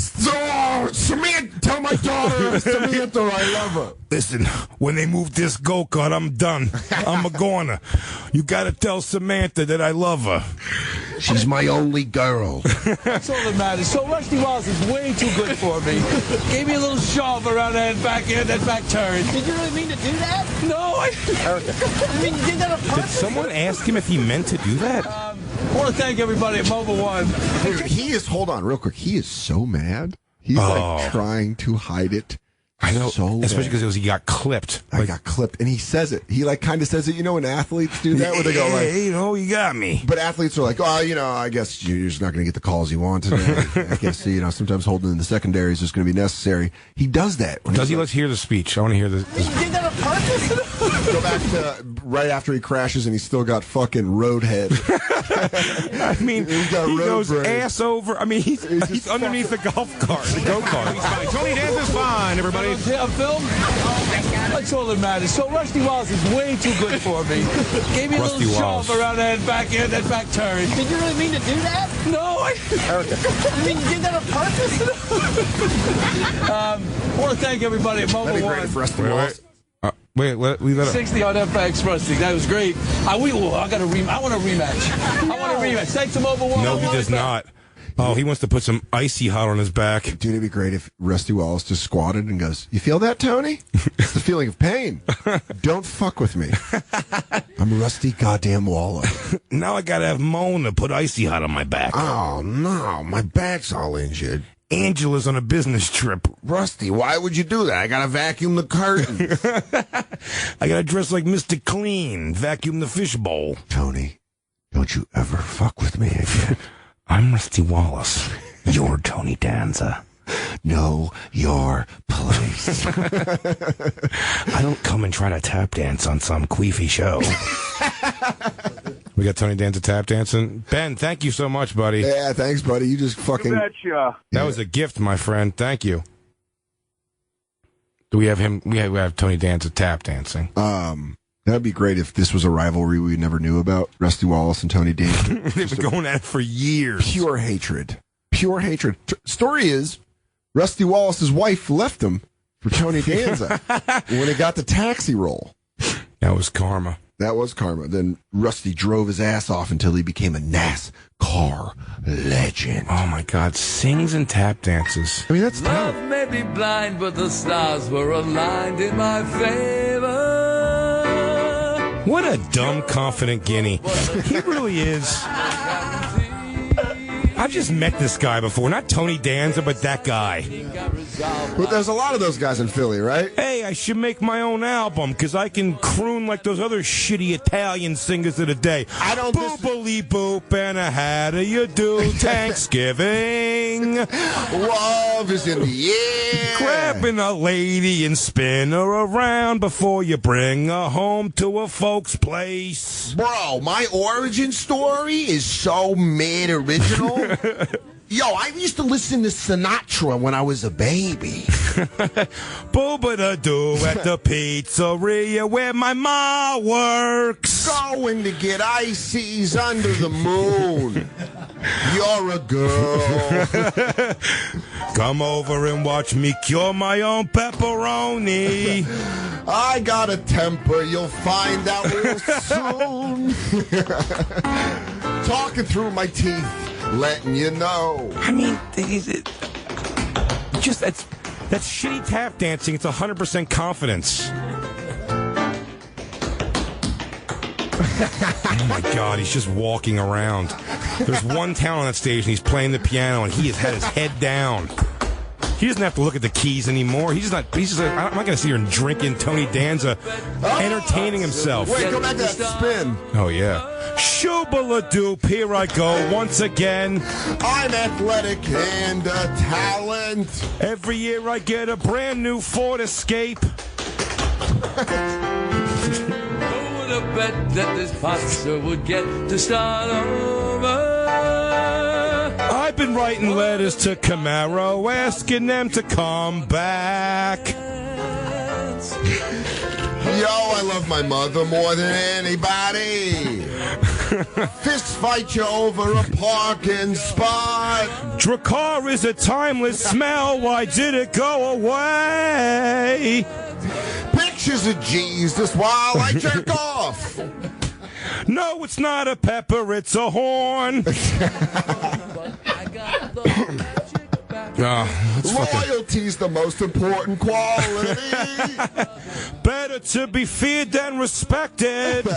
Samantha, tell my daughter, Samantha, I love her. Listen, when they move this go-kart, I'm done. I'm a goner. You gotta tell Samantha that I love her. She's my only girl. That's all that matters. So Rusty Wallace is way too good for me. Gave me a little shove around that back turn. Did you really mean to do that? No, I mean, you did that on purpose? Did someone ask him if he meant to do that? I want to thank everybody at Mobile One. Dude, hold on real quick. He is so mad. He's like trying to hide it. I know, so especially because he got clipped. I got clipped, and he says it. He like kind of says it. You know, when athletes do that, where they go like, "Hey, you got me." But athletes are like, "Oh, I guess you're just not going to get the calls you want today." I guess sometimes holding in the secondary is just going to be necessary. He does that. Does he? Let's hear the speech. I want to hear this. You did that on purpose? Go back to right after he crashes, and he's still got fucking road head. I mean, he goes brain. ass over. I mean, he's underneath the golf cart, the go kart. Tony Danza's fine, everybody. On film? That's all that matters. So Rusty Wallace is way too good for me. Gave me a little shove around that back turn. Did you really mean to do that? No, I mean, you did that on purpose? I want to thank everybody at Mobile That'd be great One. if Rusty Wallace. Wait, we let 60 on FX Rusty. That was great. I want a rematch. I want a rematch. Thanks to Mobile One. No, he does not. Oh, he wants to put some icy hot on his back. Dude, it'd be great if Rusty Wallace just squatted and goes, "You feel that, Tony? It's the feeling of pain. Don't fuck with me. I'm Rusty goddamn Wallace." Now I gotta have Mona put icy hot on my back. Oh, no. My back's all injured. Angela's on a business trip. Rusty, why would you do that? I gotta vacuum the curtains. I gotta dress like Mr. Clean, vacuum the fishbowl. Tony, don't you ever fuck with me again. I'm Rusty Wallace. You're Tony Danza. Know your place. I don't come and try to tap dance on some queefy show. We got Tony Danza tap dancing. Ben, thank you so much, buddy. Yeah, thanks, buddy. You just fucking... That was a gift, my friend. Thank you. Do we have him? We have Tony Danza tap dancing. That'd be great if this was a rivalry we never knew about. Rusty Wallace and Tony Danza. They've been going at it for years. Pure hatred. Pure hatred. Story is, Rusty Wallace's wife left him for Tony Danza when he got the taxi roll. That was karma. That was karma. Then Rusty drove his ass off until he became a NASCAR legend. Oh, my God. Sings and tap dances. I mean, that's Love talent. may be blind, but the stars were aligned in my favor. What a dumb, confident guinea. He really is. I've just met this guy before. Not Tony Danza, but that guy. But there's a lot of those guys in Philly, right? Hey, I should make my own album because I can croon like those other shitty Italian singers of the day. I don't Boopily boop and a how do you do Thanksgiving? Love is in the air. Grabbing a lady and spin her around before you bring her home to a folks' place. Bro, my origin story is so mad original. Yo, I used to listen to Sinatra when I was a baby. Booba-da-doo at the pizzeria where my ma works. Going to get ices under the moon. You're a girl. Come over and watch me cure my own pepperoni. I got a temper, you'll find out real soon. Talking through my teeth, letting you know. I mean, just that's shitty tap dancing. It's 100% confidence. Oh my God, he's just walking around. There's one talent on that stage, and he's playing the piano, and he has had his head down. He doesn't have to look at the keys anymore. I'm not going to sit here and drinking Tony Danza, entertaining himself. Wait, go back to that spin. Oh, yeah. Shooba-la-doop, here I go once again. I'm athletic and a talent. Every year I get a brand new Ford Escape. I bet that this pastor would get to start over. I've been writing letters to Camaro, asking them to come back. Yo, I love my mother more than anybody. Fist fight you over a parking spot. Dracar is a timeless smell. Why did it go away? Pictures of Jesus while I jerk off. No, it's not a pepper, it's a horn. Loyalty's the most important quality. Better to be feared than respected.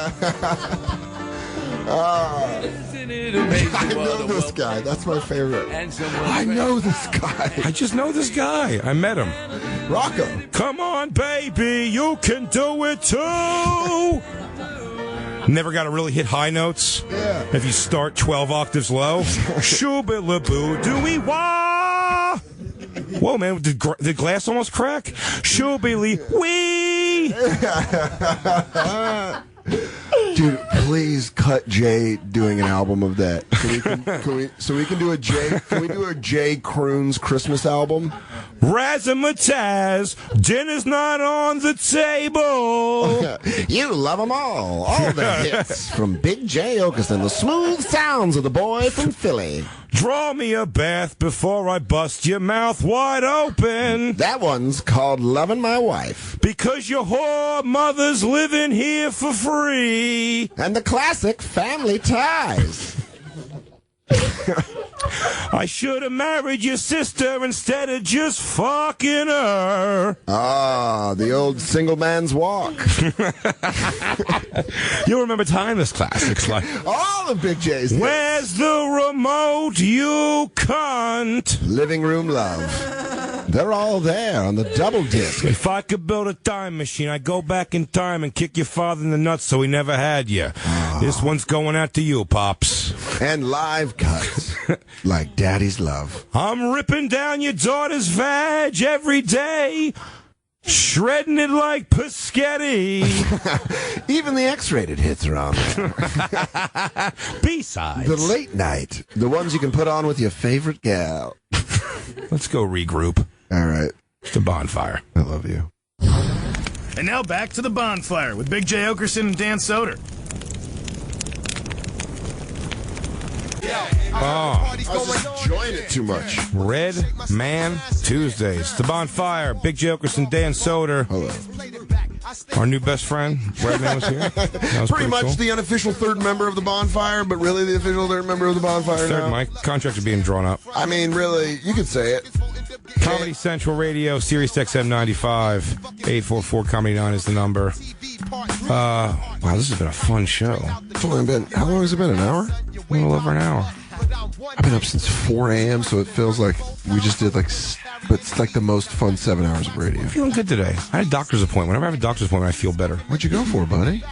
I know this guy. That's my favorite. I know this guy. I just know this guy. I met him. Rocco. Come on, baby. You can do it too. Never got to really hit high notes. Yeah. If you start 12 octaves low. Shoo-ba-la-boo, do-wee-wah. Whoa, man. Did glass almost crack? Shoo-be-lee-wee. Dude, please cut Jay doing an album of that. So we can do a Jay. Can we do a Jay Croon's Christmas album? Razzmatazz, dinner's not on the table. You love them all the hits from Big J Oakerson, the smooth sounds of the boy from Philly. Draw me a bath before I bust your mouth wide open. That one's called Loving My Wife. Because your whore mother's living here for free. And the classic Family Ties. I should have married your sister instead of just fucking her. Ah, the old single man's walk. You'll remember timeless classics like all of Big J's. Where's the remote, you cunt? Living Room Love. They're all there on the double disc. If I could build a time machine, I'd go back in time and kick your father in the nuts so he never had you. Oh. This one's going out to you, Pops. And live cuts. Like Daddy's Love. I'm ripping down your daughter's vag every day. Shredding it like Paschetti. Even the X-rated hits are on there. B-sides. The late night. The ones you can put on with your favorite gal. Let's go regroup. All right. The Bonfire. I love you. And now back to the Bonfire with Big J Oakerson and Dan Soder. Oh, I was just enjoying it too much. Red Man Tuesdays. The Bonfire. Big J Oakerson, Dan Soder. Hello. Our new best friend, Red Man, was here. That was pretty much cool. the unofficial third member of the Bonfire, but really the official third member of the Bonfire now. Third mic. Contracts are being drawn up. I mean, really, you could say it. Comedy Central Radio, Sirius XM 95, 844 Comedy 9 is the number. Wow, this has been a fun show. How long has it been? An hour? A little over an hour. I've been up since 4 a.m., so it feels like we just did but it's like the most fun 7 hours of radio. I'm feeling good today. I had a doctor's appointment. Whenever I have a doctor's appointment, I feel better. What'd you go for, buddy?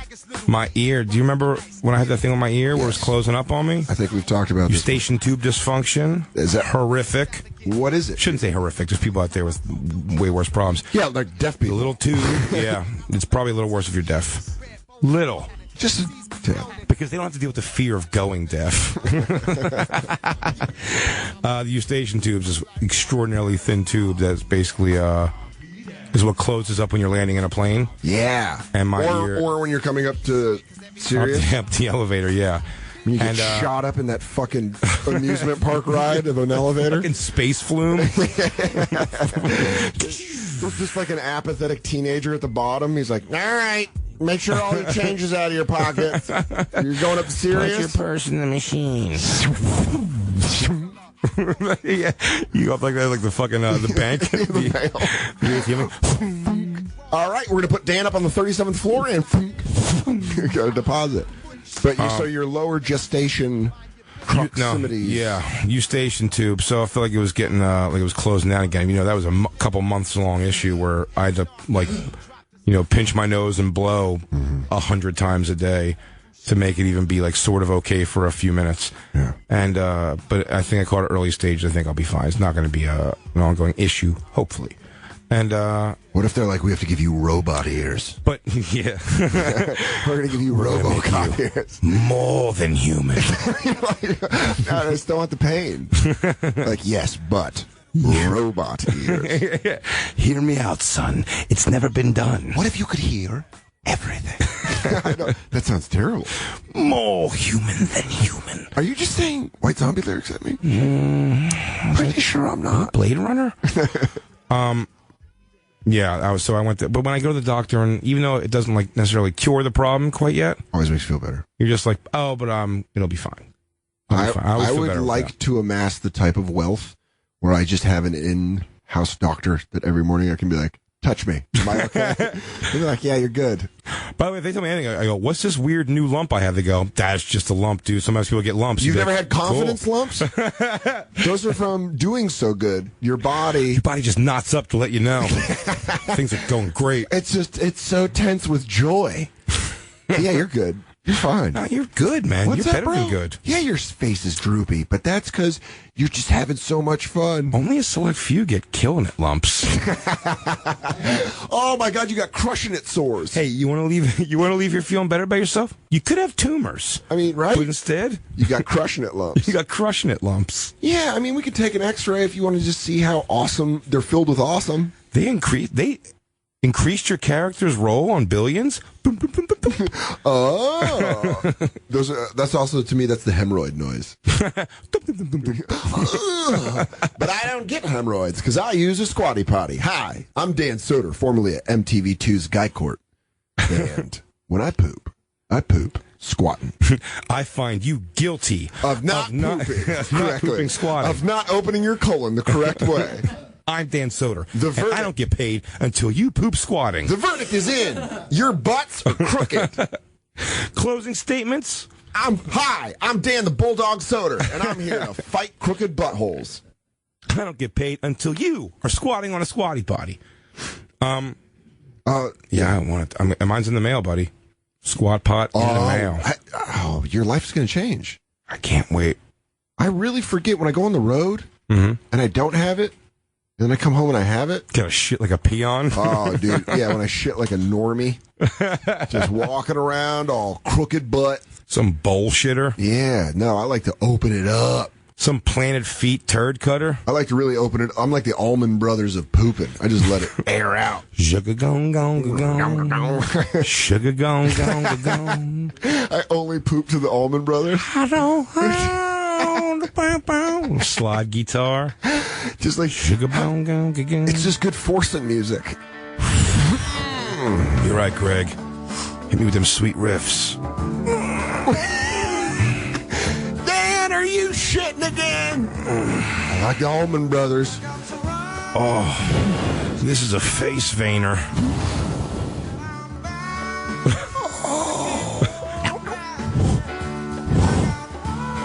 My ear. Do you remember when I had that thing on my ear where it was closing up on me? I think we've talked about this. Eustachian tube dysfunction. Is that horrific? What is it? Shouldn't say horrific. There's people out there with way worse problems. Yeah, like deaf people. The little tube. Yeah, it's probably a little worse if you're deaf. Little. Just because they don't have to deal with the fear of going deaf. The eustachian tube is extraordinarily thin tube that's basically is what closes up when you're landing in a plane. Yeah. And my ear, or when you're coming up to Sirius. Up the elevator, yeah. When you get shot up in that fucking amusement park ride of an elevator. Fucking space flume. There's just like an apathetic teenager at the bottom. He's like, all right, make sure all your change is out of your pockets. You're going up to Sirius? Put your purse in the machine. Yeah, you go up like that, like the fucking the bank. All right, we're going to put Dan up on the 37th floor and you got a deposit. But so your lower gestation proximities. Eustachian tube. So I feel like it was getting like it was closing down again. You know, that was a couple months long issue where I had to pinch my nose and blow 100 times a day to make it even be like sort of okay for a few minutes. Yeah. And but I think I caught it early stage. I think I'll be fine. It's not going to be an ongoing issue, hopefully. And what if they're like, we have to give you robot ears? But yeah, we're going to give you RoboCop ears. More than human. No, I just don't want the pain. Like, yes, but robot ears. Hear me out, son. It's never been done. What if you could hear everything? I know. That sounds terrible. More human than human. Are you just saying White Zombie lyrics at me? Pretty sure I'm not. Blade Runner? Yeah, so I went there. But when I go to the doctor, and even though it doesn't like necessarily cure the problem quite yet, always makes you feel better. You're just like, oh, but it'll be fine. I would like to amass the type of wealth where I just have an in-house doctor that every morning I can be like, touch me. Am I okay? They're like, yeah, you're good. By the way, if they tell me anything, I go, what's this weird new lump I have? They go, that's just a lump, dude. Sometimes people get lumps. You've never had confidence lumps? Those are from doing so good. Your body just knots up to let you know. Things are going great. It's so tense with joy. Yeah, you're good. You're fine. No, you're good, man. What's you're that, better bro? than good. Yeah, your face is droopy, but that's because you're just having so much fun. Only a select few get killing it lumps. Oh my God, you got crushing it sores. Hey, you want to leave? You want to leave here feeling better about yourself? You could have tumors. I mean, right? But instead, you got crushing it lumps. You got crushing it lumps. Yeah, I mean, we could take an X-ray if you want to just see how awesome they're filled with awesome. They increased your character's role on Billions. Oh, that's also, to me, that's the hemorrhoid noise. But I don't get hemorrhoids because I use a squatty potty. Hi, I'm Dan Soder, formerly at MTV2's Guy Court. And when I poop squatting. I find you guilty of not pooping squatting. Of not opening your colon the correct way. I'm Dan Soder. The verdict, I don't get paid until you poop squatting. The verdict is in. Your butts are crooked. Closing statements. I'm Dan the Bulldog Soder, and I'm here to fight crooked buttholes. I don't get paid until you are squatting on a squatty potty. Yeah, I want it. Mine's in the mail, buddy. Squat pot in the mail. Your life's going to change. I can't wait. I really forget when I go on the road and I don't have it. And then I come home and I have it. Got a shit like a peon. Oh, dude. Yeah, when I shit like a normie. Just walking around all crooked butt. Some bullshitter. Yeah, no, I like to open it up. Some planted feet turd cutter. I like to really open it. I'm like the Allman Brothers of pooping. I just let it air out. Sugar gong gong gong. Sugar gong gong gong. I only poop to the Allman Brothers. Slide guitar. Just like sugar bong gong gong. It's just good forcing music. You're right, Greg. Hit me with them sweet riffs. Dan, are you shitting again? I like the Allman Brothers. Oh, this is a face veiner.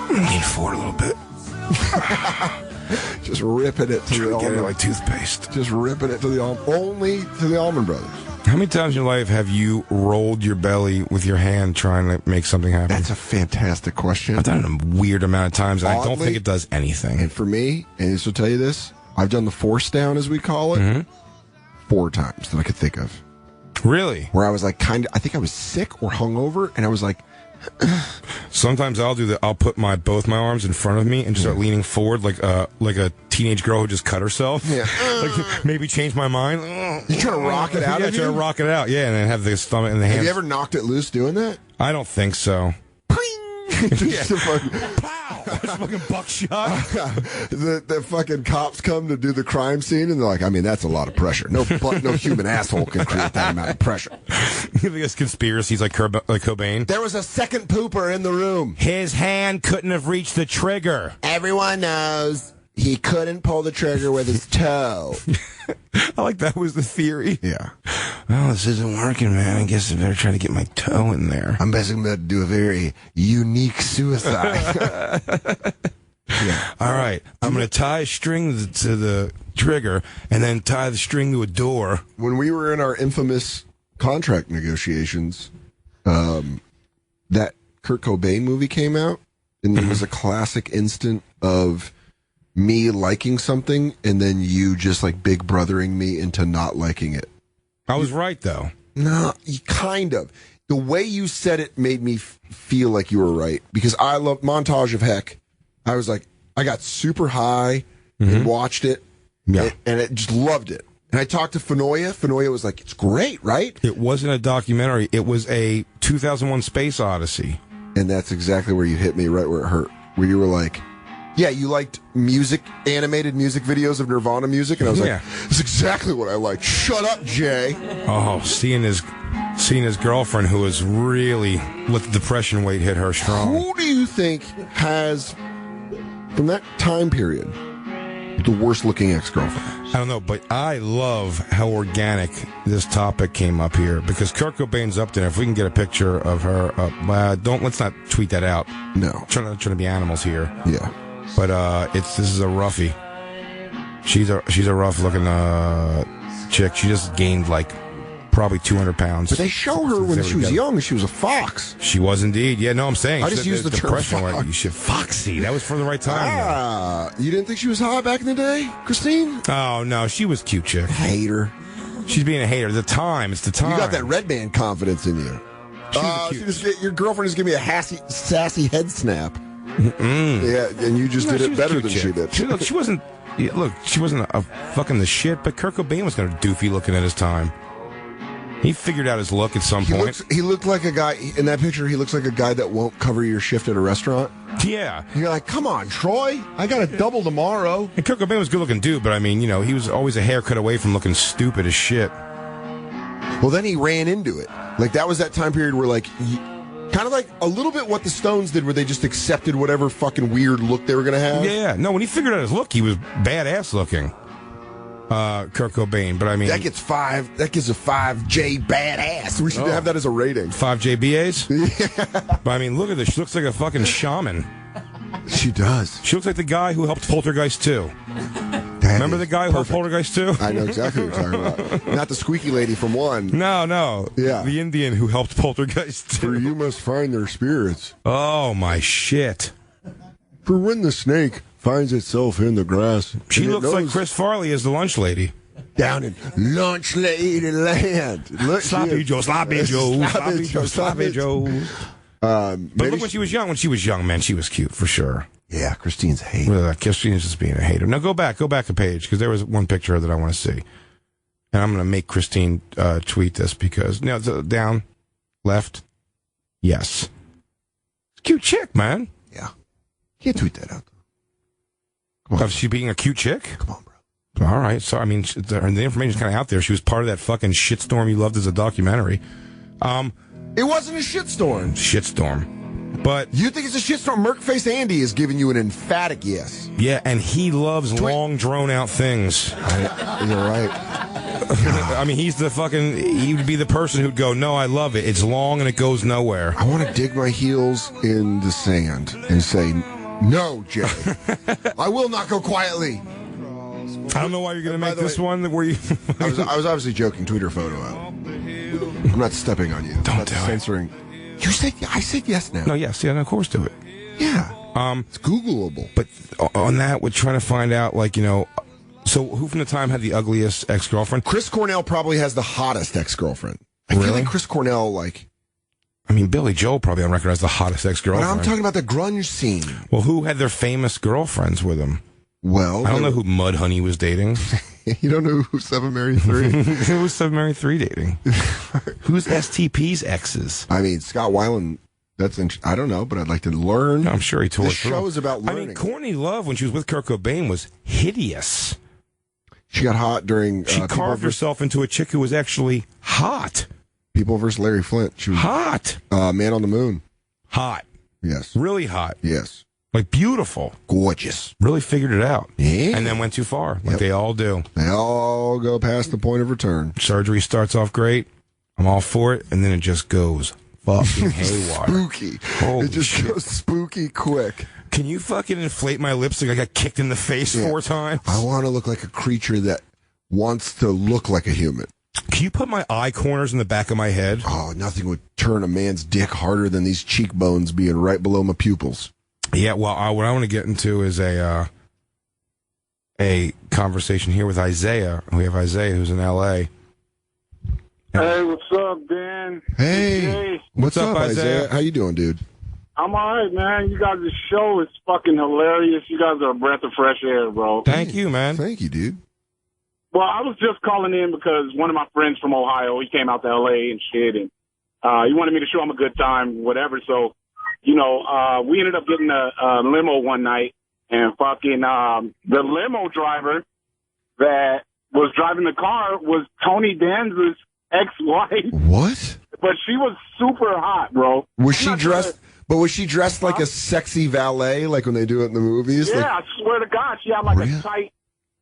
Lean forward a little bit. Just ripping it to the Get almond. it like toothpaste. Just ripping it to the almond. Only to the Almond Brothers. How many times in your life have you rolled your belly with your hand trying to make something happen? That's a fantastic question. I've done it a weird amount of times, and I don't Oddly, think it does anything. And for me, and this will tell you this, I've done the force down, as we call it, 4 times that I could think of. Really? Where I was like, I think I was sick or hungover, and I was like, Sometimes I'll do that. I'll put both my arms in front of me and just start leaning forward like a teenage girl who just cut herself. Yeah. Like maybe change my mind. You trying to rock it out? Yeah, of trying you? to rock it out. Yeah, and then have the stomach and the hands. Have you ever knocked it loose doing that? I don't think so. Just a fucking, Pow! It's fucking buckshot. the fucking cops come to do the crime scene, and they're like, I mean, that's a lot of pressure. No human asshole can create that amount of pressure. You think it's conspiracies like Cobain? There was a second pooper in the room. His hand couldn't have reached the trigger. Everyone knows he couldn't pull the trigger with his toe. I like that was the theory. Yeah. Well, this isn't working, man. I guess I better try to get my toe in there. I'm basically about to do a very unique suicide. Yeah. All right. I'm going to tie a string to the trigger and then tie the string to a door. When we were in our infamous contract negotiations, that Kurt Cobain movie came out, and it was a classic instant of me liking something and then you just like big brothering me into not liking it. I was right, though. No, kind of. The way you said it made me feel like you were right, because I love Montage of Heck. I was like, I got super high and watched it, and it just loved it. And I talked to Fenoya. Fenoya was like, it's great, right? It wasn't a documentary. It was a 2001 Space Odyssey. And that's exactly where you hit me, right where it hurt. Where you were like, yeah, you liked animated music videos of Nirvana music, and I was like, that's exactly what I like. Shut up, Jay. Oh, seeing his girlfriend who was really let the depression weight hit her strong. Who do you think has, from that time period, the worst looking ex-girlfriend? I don't know, but I love how organic this topic came up here, because Kurt Cobain's up there. If we can get a picture of her, let's not tweet that out. No, trying to be animals here. Yeah. But this is a roughie. She's a rough looking chick. She just gained like probably 200 pounds. But they show her when she was young. She was a fox. She was indeed. Yeah, no, I'm saying. I just used the term fox. You should foxy. That was for the right time. You didn't think she was hot back in the day, Christine? Oh no, she was a cute chick. Hater. She's being a hater. The time. It's the time. You got that Red Band confidence in you. Your girlfriend just gave me a sassy head snap. Yeah, and you just did it better than she did. She wasn't. Yeah, look, she wasn't a fucking the shit. But Kurt Cobain was kind of doofy looking at his time. He figured out his look at some point. He looked like a guy in that picture. He looks like a guy that won't cover your shift at a restaurant. Yeah, you're like, come on, Troy, I got a double tomorrow. And Kurt Cobain was a good looking dude, but I mean, he was always a haircut away from looking stupid as shit. Well, then he ran into it. Like that was that time period where like. Kind of like a little bit what the Stones did, where they just accepted whatever fucking weird look they were going to have. Yeah. No, when he figured out his look, he was badass looking. Kurt Cobain, but I mean... That gives a 5J badass. We should have that as a rating. 5J BAs? Yeah. But I mean, look at this. She looks like a fucking shaman. She does. She looks like the guy who helped Poltergeist 2. Remember the guy who helped Poltergeist 2? I know exactly what you're talking about. Not the squeaky lady from 1. No. Yeah. The Indian who helped Poltergeist 2. For you must find their spirits. Oh, my shit. For when the snake finds itself in the grass. She looks like Chris Farley as the lunch lady. Down in Lunch Lady Land. Sloppy Joe. But look when she was young. When she was young, man, she was cute for sure. Yeah, Christine's a hater. Christine's just being a hater. Now go back a page, because there was one picture that I want to see. And I'm going to make Christine tweet this, because, down, left, yes. Cute chick, man. Yeah. Can't tweet that out, though. Of she being a cute chick? Come on, bro. All right. So, I mean, the information's kind of out there. She was part of that fucking shitstorm you loved as a documentary. It wasn't a shitstorm. Shitstorm. But you think it's a shitstorm? Merkface Andy is giving you an emphatic yes. Yeah, and he loves long, drawn-out things. You're right. I mean, he would be the person who'd go, no, I love it. It's long and it goes nowhere. I want to dig my heels in the sand and say, no, Jay. I will not go quietly. I don't know why you're going to make this one. Where you? I was obviously joking. Tweet her photo out. I'm not stepping on you. Don't do censoring. You said I said yes now. No, yes, yeah, no, of course, do it. Yeah. It's Googleable. But on that, we're trying to find out, so who from the time had the ugliest ex-girlfriend? Chris Cornell probably has the hottest ex-girlfriend. I feel like Chris Cornell, I mean, Billy Joel probably on record as the hottest ex-girlfriend. But I'm talking about the grunge scene. Well, who had their famous girlfriends with him? Well, I don't know who Mudhoney was dating. You don't know who 7 Mary 3? Who was 7 Mary 3 dating? Who's STP's exes? I mean, Scott Weiland. I don't know, but I'd like to learn. No, I'm sure he tore this it through. show is about learning. I mean, Courtney Love, when she was with Kurt Cobain, was hideous. She got hot during... She carved herself into a chick who was actually hot. People versus Larry Flint. She was hot. Man on the Moon. Hot. Yes. Really hot. Yes. Beautiful. Gorgeous. Really figured it out. Yeah. And then went too far, they all do. They all go past the point of return. Surgery starts off great. I'm all for it. And then it just goes fucking haywire. Spooky. Holy it just shit. goes spooky quick. Can you fucking inflate my lips like I got kicked in the face 4 times? I want to look like a creature that wants to look like a human. Can you put my eye corners in the back of my head? Oh, nothing would turn a man's dick harder than these cheekbones being right below my pupils. Yeah, well, what I want to get into is a conversation here with Isaiah. We have Isaiah, who's in L.A. Hey, what's up, Dan? Hey, what's up, Isaiah? How you doing, dude? I'm all right, man. You guys' show is fucking hilarious. You guys are a breath of fresh air, bro. Thank you, man. Thank you, dude. Well, I was just calling in because one of my friends from Ohio, he came out to L.A. and shit, and he wanted me to show him a good time, whatever, so... we ended up getting a limo one night, and fucking the limo driver that was driving the car was Tony Danza's ex-wife. What? But she was super hot, bro. Was she dressed? But was she dressed like a sexy valet, like when they do it in the movies? Yeah, I swear to God, she had like a tight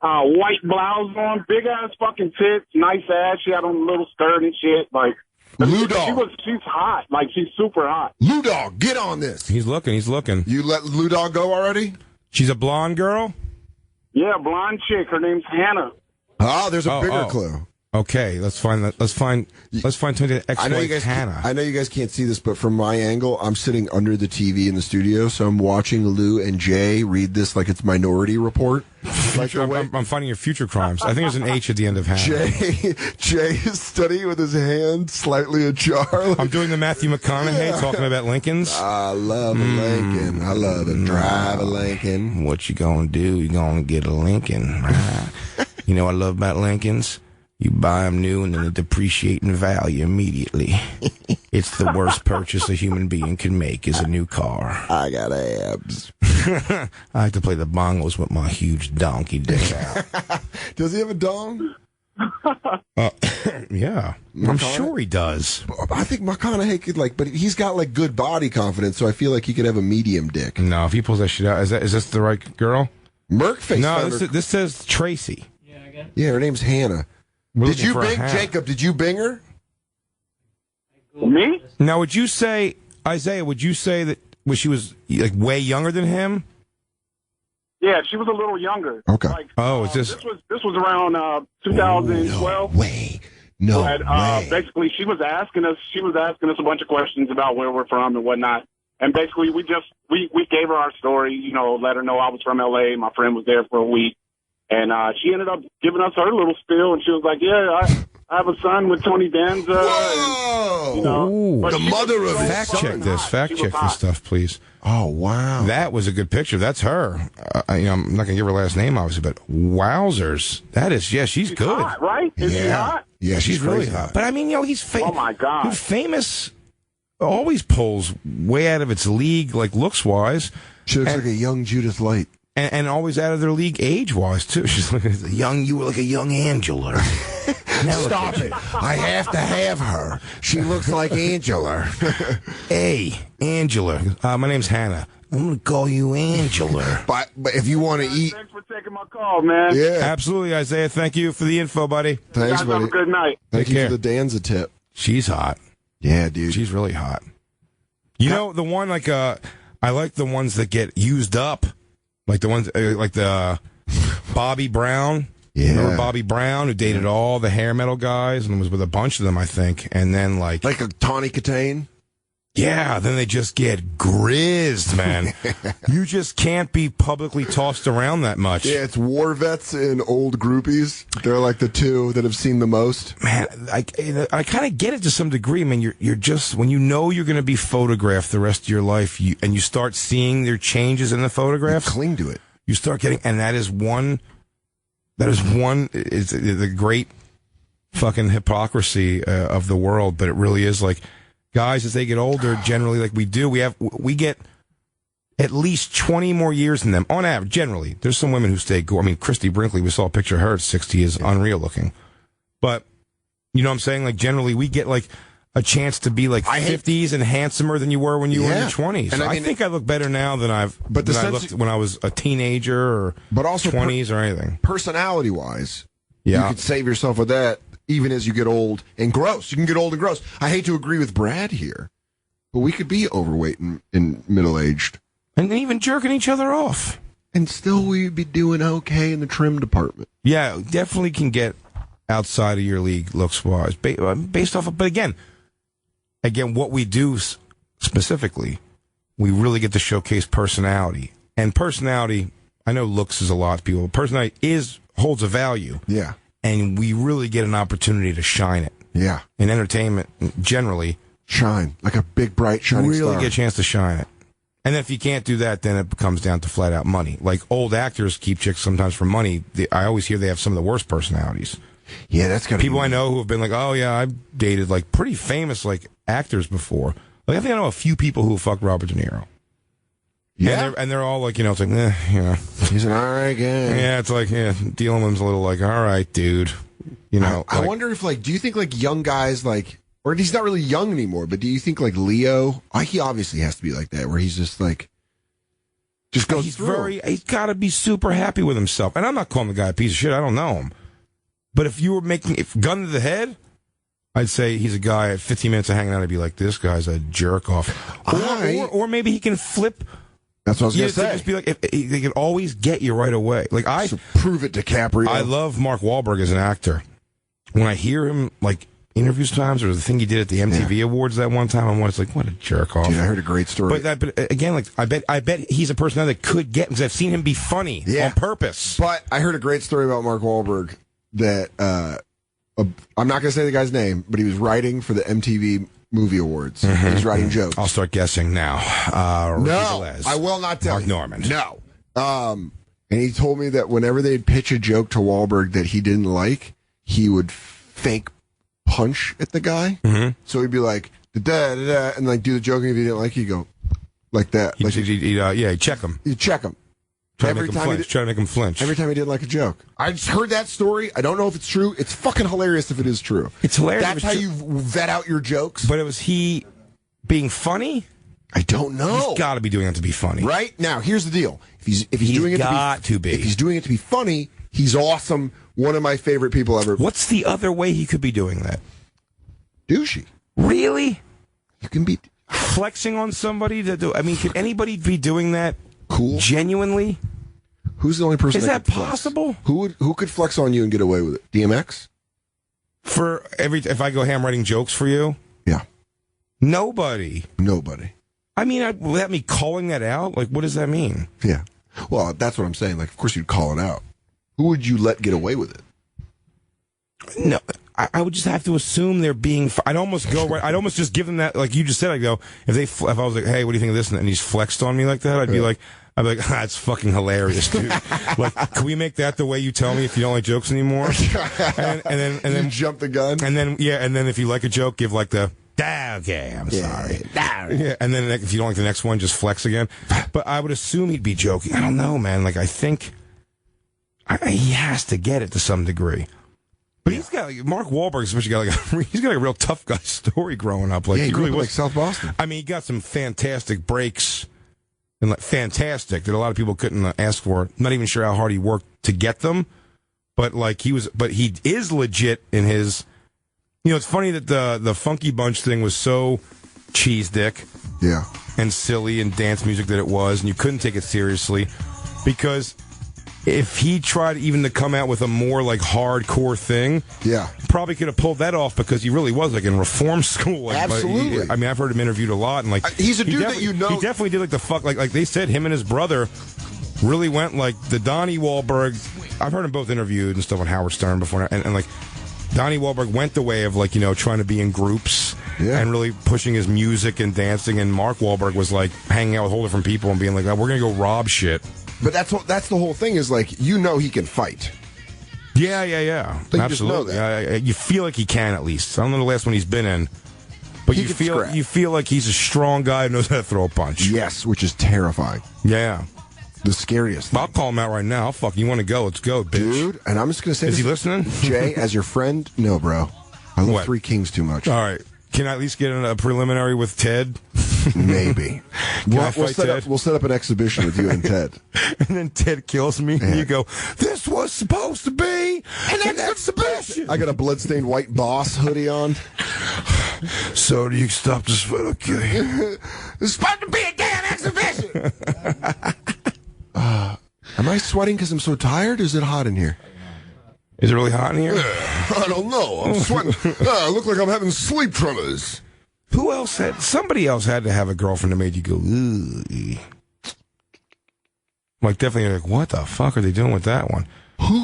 white blouse on, big ass fucking tits, nice ass. She had on a little skirt and shit, like. She's hot. Like, she's super hot. Lou Dog, get on this. He's looking. You let Lou Dog go already? She's a blonde girl? Yeah, blonde chick. Her name's Hannah. Oh, there's a bigger clue. Okay, let's find that. Let's find Tony ex-wife Hannah. I know you guys can't see this, but from my angle, I'm sitting under the TV in the studio, so I'm watching Lou and Jay read this like it's Minority Report. I'm finding your future crimes. I think there's an H at the end of Hannah. Jay is studying with his hand slightly ajar. I'm doing the Matthew McConaughey talking about Lincolns. I love a Lincoln. I love to drive a Lincoln. What you gonna do? You gonna get a Lincoln. You know what I love about Lincolns? You buy them new and then they depreciate in value immediately. It's the worst purchase a human being can make is a new car. I got abs. I like to play the bongos with my huge donkey dick out. Does he have a dong? Yeah. I'm sure he does. I think McConaughey could but he's got good body confidence, so I feel like he could have a medium dick. No, if he pulls that shit out, is this the right girl? Merkface. No, this says Tracy. Yeah, her name's Hannah. Did you bing Jacob? Did you bing her? Me? Now, would you say, Isaiah? Would you say that she was way younger than him? Yeah, she was a little younger. Okay. Is this? This was around 2012. No way. Basically, she was asking us a bunch of questions about where we're from and whatnot. And basically, we gave her our story. Let her know I was from L.A. My friend was there for a week. And she ended up giving us her little spiel, and she was like, yeah, I have a son with Tony Danza. Whoa! And, the mother of his son. Fact check this stuff, please. Oh, wow. That was a good picture. That's her. I'm not going to give her last name, obviously, but wowzers. That is, she's good. Hot, right? Is she hot? Yeah, she's really hot. But, he's famous. Oh, my God. Dude, famous always pulls way out of its league, looks-wise. She looks like a young Judith Light. And always out of their league age-wise, too. She's like you were like a young Angela. Stop it. I have to have her. She looks like Angela. Hey, Angela. My name's Hannah. I'm going to call you Angela. But if you want to eat... Thanks for taking my call, man. Yeah. Absolutely, Isaiah. Thank you for the info, buddy. Thanks, Guys, buddy. have a good night. Thank Take you care. for the Danza tip. She's hot. Yeah, dude. She's really hot. You know, the one, like, I like the ones that get used up. Like the ones, like the Bobby Brown. Yeah. Remember Bobby Brown, who dated all the hair metal guys and was with a bunch of them, I think. And then, like a Tawny Katane? Yeah, then they just get grizzed, man. You just can't be publicly tossed around that much. Yeah, it's war vets and old groupies. They're like the two that have seen the most. Man, I kind of get it to some degree. I mean, you're just, when you know you're going to be photographed the rest of your life, and you start seeing their changes in the photographs. You cling to it. You start getting, and that is the great fucking hypocrisy of the world, but it really is like, guys, as they get older, generally, like we get at least 20 more years in them on average. Generally, there's some women who stay. I mean, Christy Brinkley, we saw a picture of her at 60, is unreal looking. But you know what I'm saying? Like generally, we get like a chance to be like 50s and handsomer than you were when you were in your 20s. And So I think I look better now than I looked when I was a teenager or but also 20s or anything. Personality wise, Yeah. you could save yourself with that. Even as you get old and gross. You can get old and gross. I hate to agree with Brad here, but we could be overweight and middle-aged. And even jerking each other off. And still we'd be doing okay in the trim department. Yeah, definitely can get outside of your league looks-wise. Based off of, but again, what we do specifically, we really get to showcase personality. And personality, I know looks is a lot to people, but personality holds a value. Yeah. And we really get an opportunity to shine it. Yeah. In entertainment, generally. Shine. Like a big, bright, shining really star. Get a chance to shine it. And if you can't do that, then it comes down to flat out money. Like old actors keep chicks sometimes for money. I always hear they have some of the worst personalities. Yeah, that's got people I know who have been like, oh yeah, I've dated like pretty famous like actors before. Like I think I know a few people who have fucked Robert De Niro. Yeah, and they're all like, it's like, he's an alright guy. Yeah, it's like, Dealman's a little like, all right, dude. I wonder if do you think like young guys or he's not really young anymore, but do you think like Leo? He obviously has to be like that, where he's just like, goes through. He's got to be super happy with himself. And I'm not calling the guy a piece of shit. I don't know him. But if you were gun to the head, I'd say he's a guy at 15 minutes of hanging out. I'd be like, this guy's a jerk off. Or maybe he can flip. That's what I was going to say. Just be like, they can always get you right away. Like prove it, DiCaprio. I love Mark Wahlberg as an actor. When I hear him like interviews times, or the thing he did at the MTV Awards that one time, I'm always like, what a jerk off. Dude, I heard a great story. But again, like I bet he's a person that could get, because I've seen him be funny on purpose. But I heard a great story about Mark Wahlberg that I'm not going to say the guy's name, but he was writing for the MTV Movie Awards. Mm-hmm. He's writing jokes. I'll start guessing now. No, I will not tell you. Mark Norman. No. And he told me that whenever they'd pitch a joke to Wahlberg that he didn't like, he would fake punch at the guy. Mm-hmm. So he'd be like, da-da-da-da, and like do the joke, and if he didn't like it, he'd go like that. He'd check him. He'd check him. Try to make him flinch. Every time he didn't like a joke. I just heard that story. I don't know if it's true. It's fucking hilarious if it is true. It's hilarious. That's how you vet out your jokes. But was he being funny? I don't know. He's got to be doing it to be funny. Right? Now, here's the deal. If he's doing it to be. If he's doing it to be funny, he's awesome. One of my favorite people ever. What's the other way he could be doing that? Douchey. Really? You can be flexing on somebody I mean, could anybody be doing that? Cool. Genuinely? Who's the only person Is that possible? Who could flex on you and get away with it? DMX? If I go ham writing jokes for you? Yeah. Nobody. I mean, without me calling that out, like, what does that mean? Yeah. Well, that's what I'm saying. Like, of course you'd call it out. Who would you let get away with it? No, I would just have to assume they're being. I'd almost go right. I'd almost just give them that, like you just said. I go if I was like, hey, what do you think of this? And he's flexed on me like that. I'd be like, that's fucking hilarious, dude. Like, can we make that the way you tell me if you don't like jokes anymore? And then jump the gun. And then if you like a joke, give like the. Okay, I'm sorry. Yeah, and then if you don't like the next one, just flex again. But I would assume he'd be joking. I don't know, man. Like, I think he has to get it to some degree. But Yeah, like Mark Wahlberg especially got he's got like a real tough guy story growing up. Like he he really grew up was like South Boston. I mean, he got some fantastic breaks, and like fantastic that a lot of people couldn't ask for. Not even sure how hard he worked to get them, but he is legit in his. You know, it's funny that the Funky Bunch thing was so cheese dick, yeah, and silly and dance music that it was, and you couldn't take it seriously because. If he tried even to come out with a more like hardcore thing, yeah, probably could have pulled that off because he really was like in reform school. Like, absolutely. I mean, I've heard him interviewed a lot, and like he's a dude that you know. He definitely did like the fuck. Like they said, him and his brother really went like the Donnie Wahlberg. I've heard them both interviewed and stuff on Howard Stern before, and like Donnie Wahlberg went the way of like trying to be in groups and really pushing his music and dancing, and Mark Wahlberg was like hanging out with whole different people and being like, oh, we're gonna go rob shit. But that's the whole thing is like he can fight. Yeah. Like, absolutely. You feel like he can at least. I don't know the last one he's been in, but you feel like he's a strong guy who knows how to throw a punch. Yes, which is terrifying. Yeah, the scariest thing. I'll call him out right now. Fuck, you want to go? Let's go, bitch. Dude. And I'm just gonna say, is he listening? Jay, as your friend, no, bro. I love Three Kings too much. All right. Can I at least get a preliminary with Ted? Maybe. We'll set up an exhibition with you and Ted. And then Ted kills me, and you go, this was supposed to be an exhibition. I got a bloodstained white boss hoodie on. So do you stop this fight, okay? It's supposed to be a damn exhibition. Am I sweating because I'm so tired, or is it hot in here? Is it really hot in here? I don't know. I'm sweating. I look like I'm having sleep tremors. Somebody else had to have a girlfriend that made you go, ugh. Like, definitely, like, what the fuck are they doing with that one?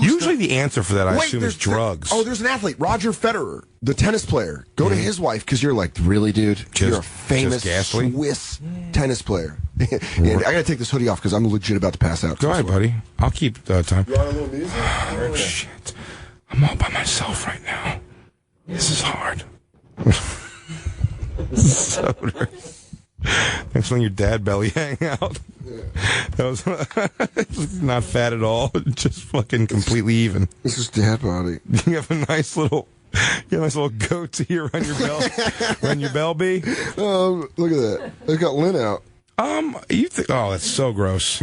Usually the answer for that, I assume, is drugs. There's an athlete, Roger Federer, the tennis player. Go to his wife, because you're like, really, dude? You're a famous Swiss tennis player. And I got to take this hoodie off, because I'm legit about to pass out. Go ahead, buddy. I'll keep time. You want a little music? Oh, shit. I'm all by myself right now. This is hard. Soder. Thanks for letting your dad belly hang out. That was not fat at all, just fucking completely even. This is dad body. You have a nice little goatee around your bell bee. Look at that. They got Lynn out. Oh, that's so gross.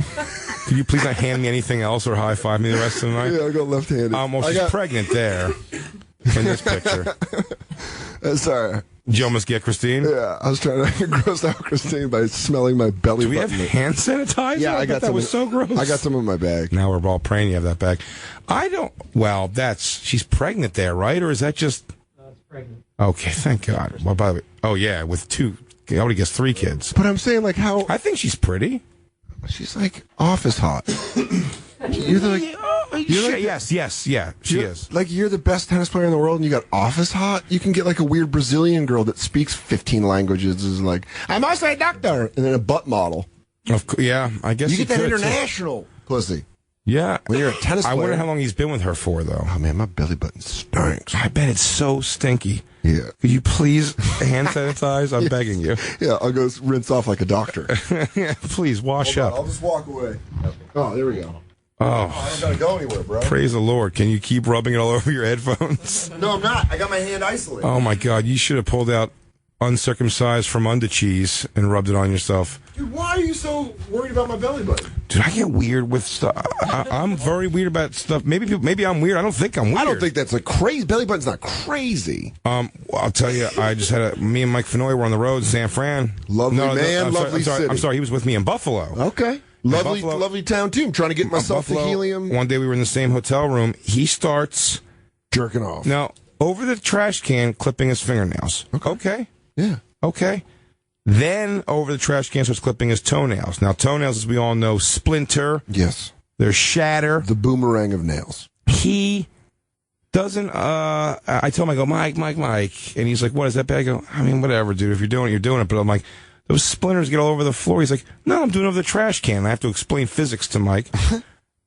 Could you please not hand me anything else or high five me the rest of the night? Yeah, I got left-handed. Well, she's pregnant there in this picture. Sorry. Did you almost get Christine? Yeah, I was trying to gross out Christine by smelling my belly button. Do we have hand sanitizer? Yeah, I got that was so gross. I got some in my bag. Now we're all praying you have that bag. Well, she's pregnant there, right? Or is that just... No, it's pregnant. Okay, thank God. Well, by the way, with two... I already guess 3 kids. But I'm saying, like, how... I think she's pretty. She's, like, office hot. Yes, she is. Like, you're the best tennis player in the world and you got office hot? You can get, like, a weird Brazilian girl that speaks 15 languages is like, I'm also a doctor, and then a butt model. Yeah, I guess you get that international pussy. Yeah. When you're a tennis player. I wonder how long he's been with her for, though. Oh, man, my belly button stinks. I bet it's so stinky. Yeah. Could you please hand sanitize? I'm begging you. Yeah, I'll go rinse off like a doctor. Yeah, please, wash up. I'll just walk away. Oh, there we go. Oh. I don't gotta go anywhere, bro. Praise the Lord. Can you keep rubbing it all over your headphones? No, I'm not. I got my hand isolated. Oh, my God. You should have pulled out uncircumcised from under cheese and rubbed it on yourself. Dude, why are you so worried about my belly button? Dude, I get weird with stuff. I'm very weird about stuff. Maybe I'm weird. I don't think I'm weird. I don't think that's a crazy. Belly button's not crazy. I'll tell you, I just had me and Mike Fenoy were on the road in San Fran. Lovely city. I'm sorry, he was with me in Buffalo. Okay. Lovely town, too. I'm trying to get myself Buffalo, the helium. One day we were in the same hotel room. He starts jerking off. Now, over the trash can, clipping his fingernails. Okay. Yeah. Okay. Then over the trash can starts clipping his toenails. Now, toenails, as we all know, splinter. Yes. They're shatter. The boomerang of nails. He doesn't, I told him, I go, Mike. And he's like, what is that bad? I go, I mean, whatever, dude. If you're doing it, you're doing it. But I'm like, those splinters get all over the floor. He's like, no, I'm doing it over the trash can. I have to explain physics to Mike.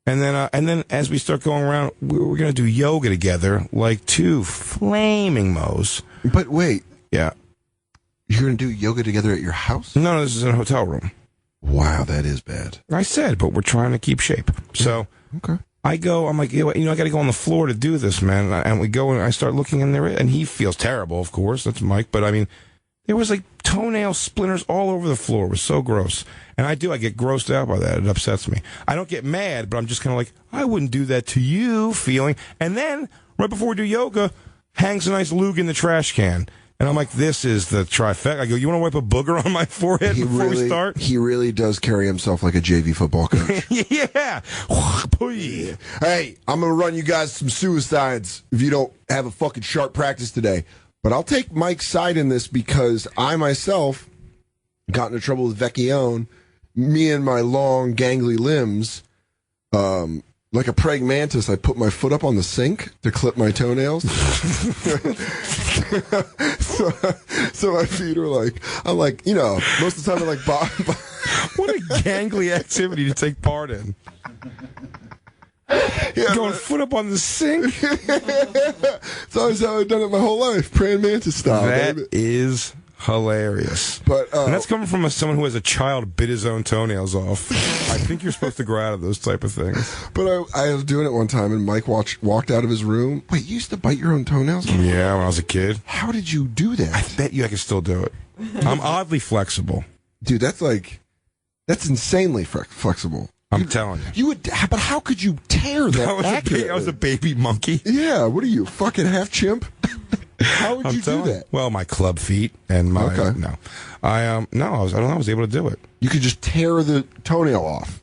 And then as we start going around, we're going to do yoga together like 2 flaming mo's. But wait. Yeah. You're going to do yoga together at your house? No, this is in a hotel room. Wow, that is bad. I said, but we're trying to keep shape. So, okay. I'm like, I got to go on the floor to do this, man. And we go and I start looking in there, and he feels terrible, of course. That's Mike. But I mean, there was like toenail splinters all over the floor. It was so gross. And I get grossed out by that. It upsets me. I don't get mad, but I'm just kind of like, I wouldn't do that to you feeling. And then, right before we do yoga, hangs a nice lug in the trash can. And I'm like, this is the trifecta. I go, you want to wipe a booger on my forehead before we start? He really does carry himself like a JV football coach. Yeah. Hey, I'm going to run you guys some suicides if you don't have a fucking sharp practice today. But I'll take Mike's side in this because I myself got into trouble with Vecchione. Me and my long, gangly limbs, like a praying mantis, I put my foot up on the sink to clip my toenails. so my feet are like, I'm like, most of the time I'm like, what a gangly activity to take part in. Yeah, going foot up on the sink. It's always how I've done it my whole life, praying mantis style. That baby. is hilarious. But and that's coming from someone who as a child bit his own toenails off. I think you're supposed to grow out of those type of things. But I was doing it one time, and Mike walked out of his room. Wait, you used to bite your own toenails? Yeah, when I was a kid. How did you do that? I bet you I can still do it. I'm oddly flexible. Dude, that's insanely flexible. I'm telling you. You would, but how could you tear that? I was a baby monkey. Yeah, what are you, fucking half chimp? How would you do that? Well, my club feet and my no, I was able to do it. You could just tear the toenail off.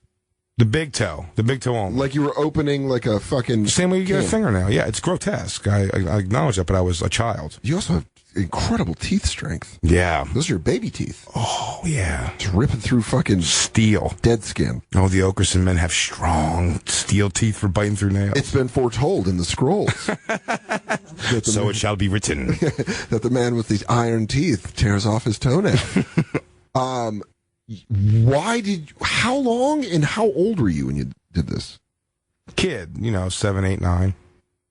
The big toe only. Like you were opening like a fucking same way you get a fingernail. Yeah, it's grotesque. I acknowledge that, but I was a child. You also have incredible teeth strength. Yeah, those are your baby teeth. Oh yeah, just ripping through fucking steel, dead skin. Oh, the Oakerson men have strong steel teeth for biting through nails. It's been foretold in the scrolls. So it shall be written that the man with the iron teeth tears off his toenail. How long and how old were you when you did this? Kid, 7, 8, 9.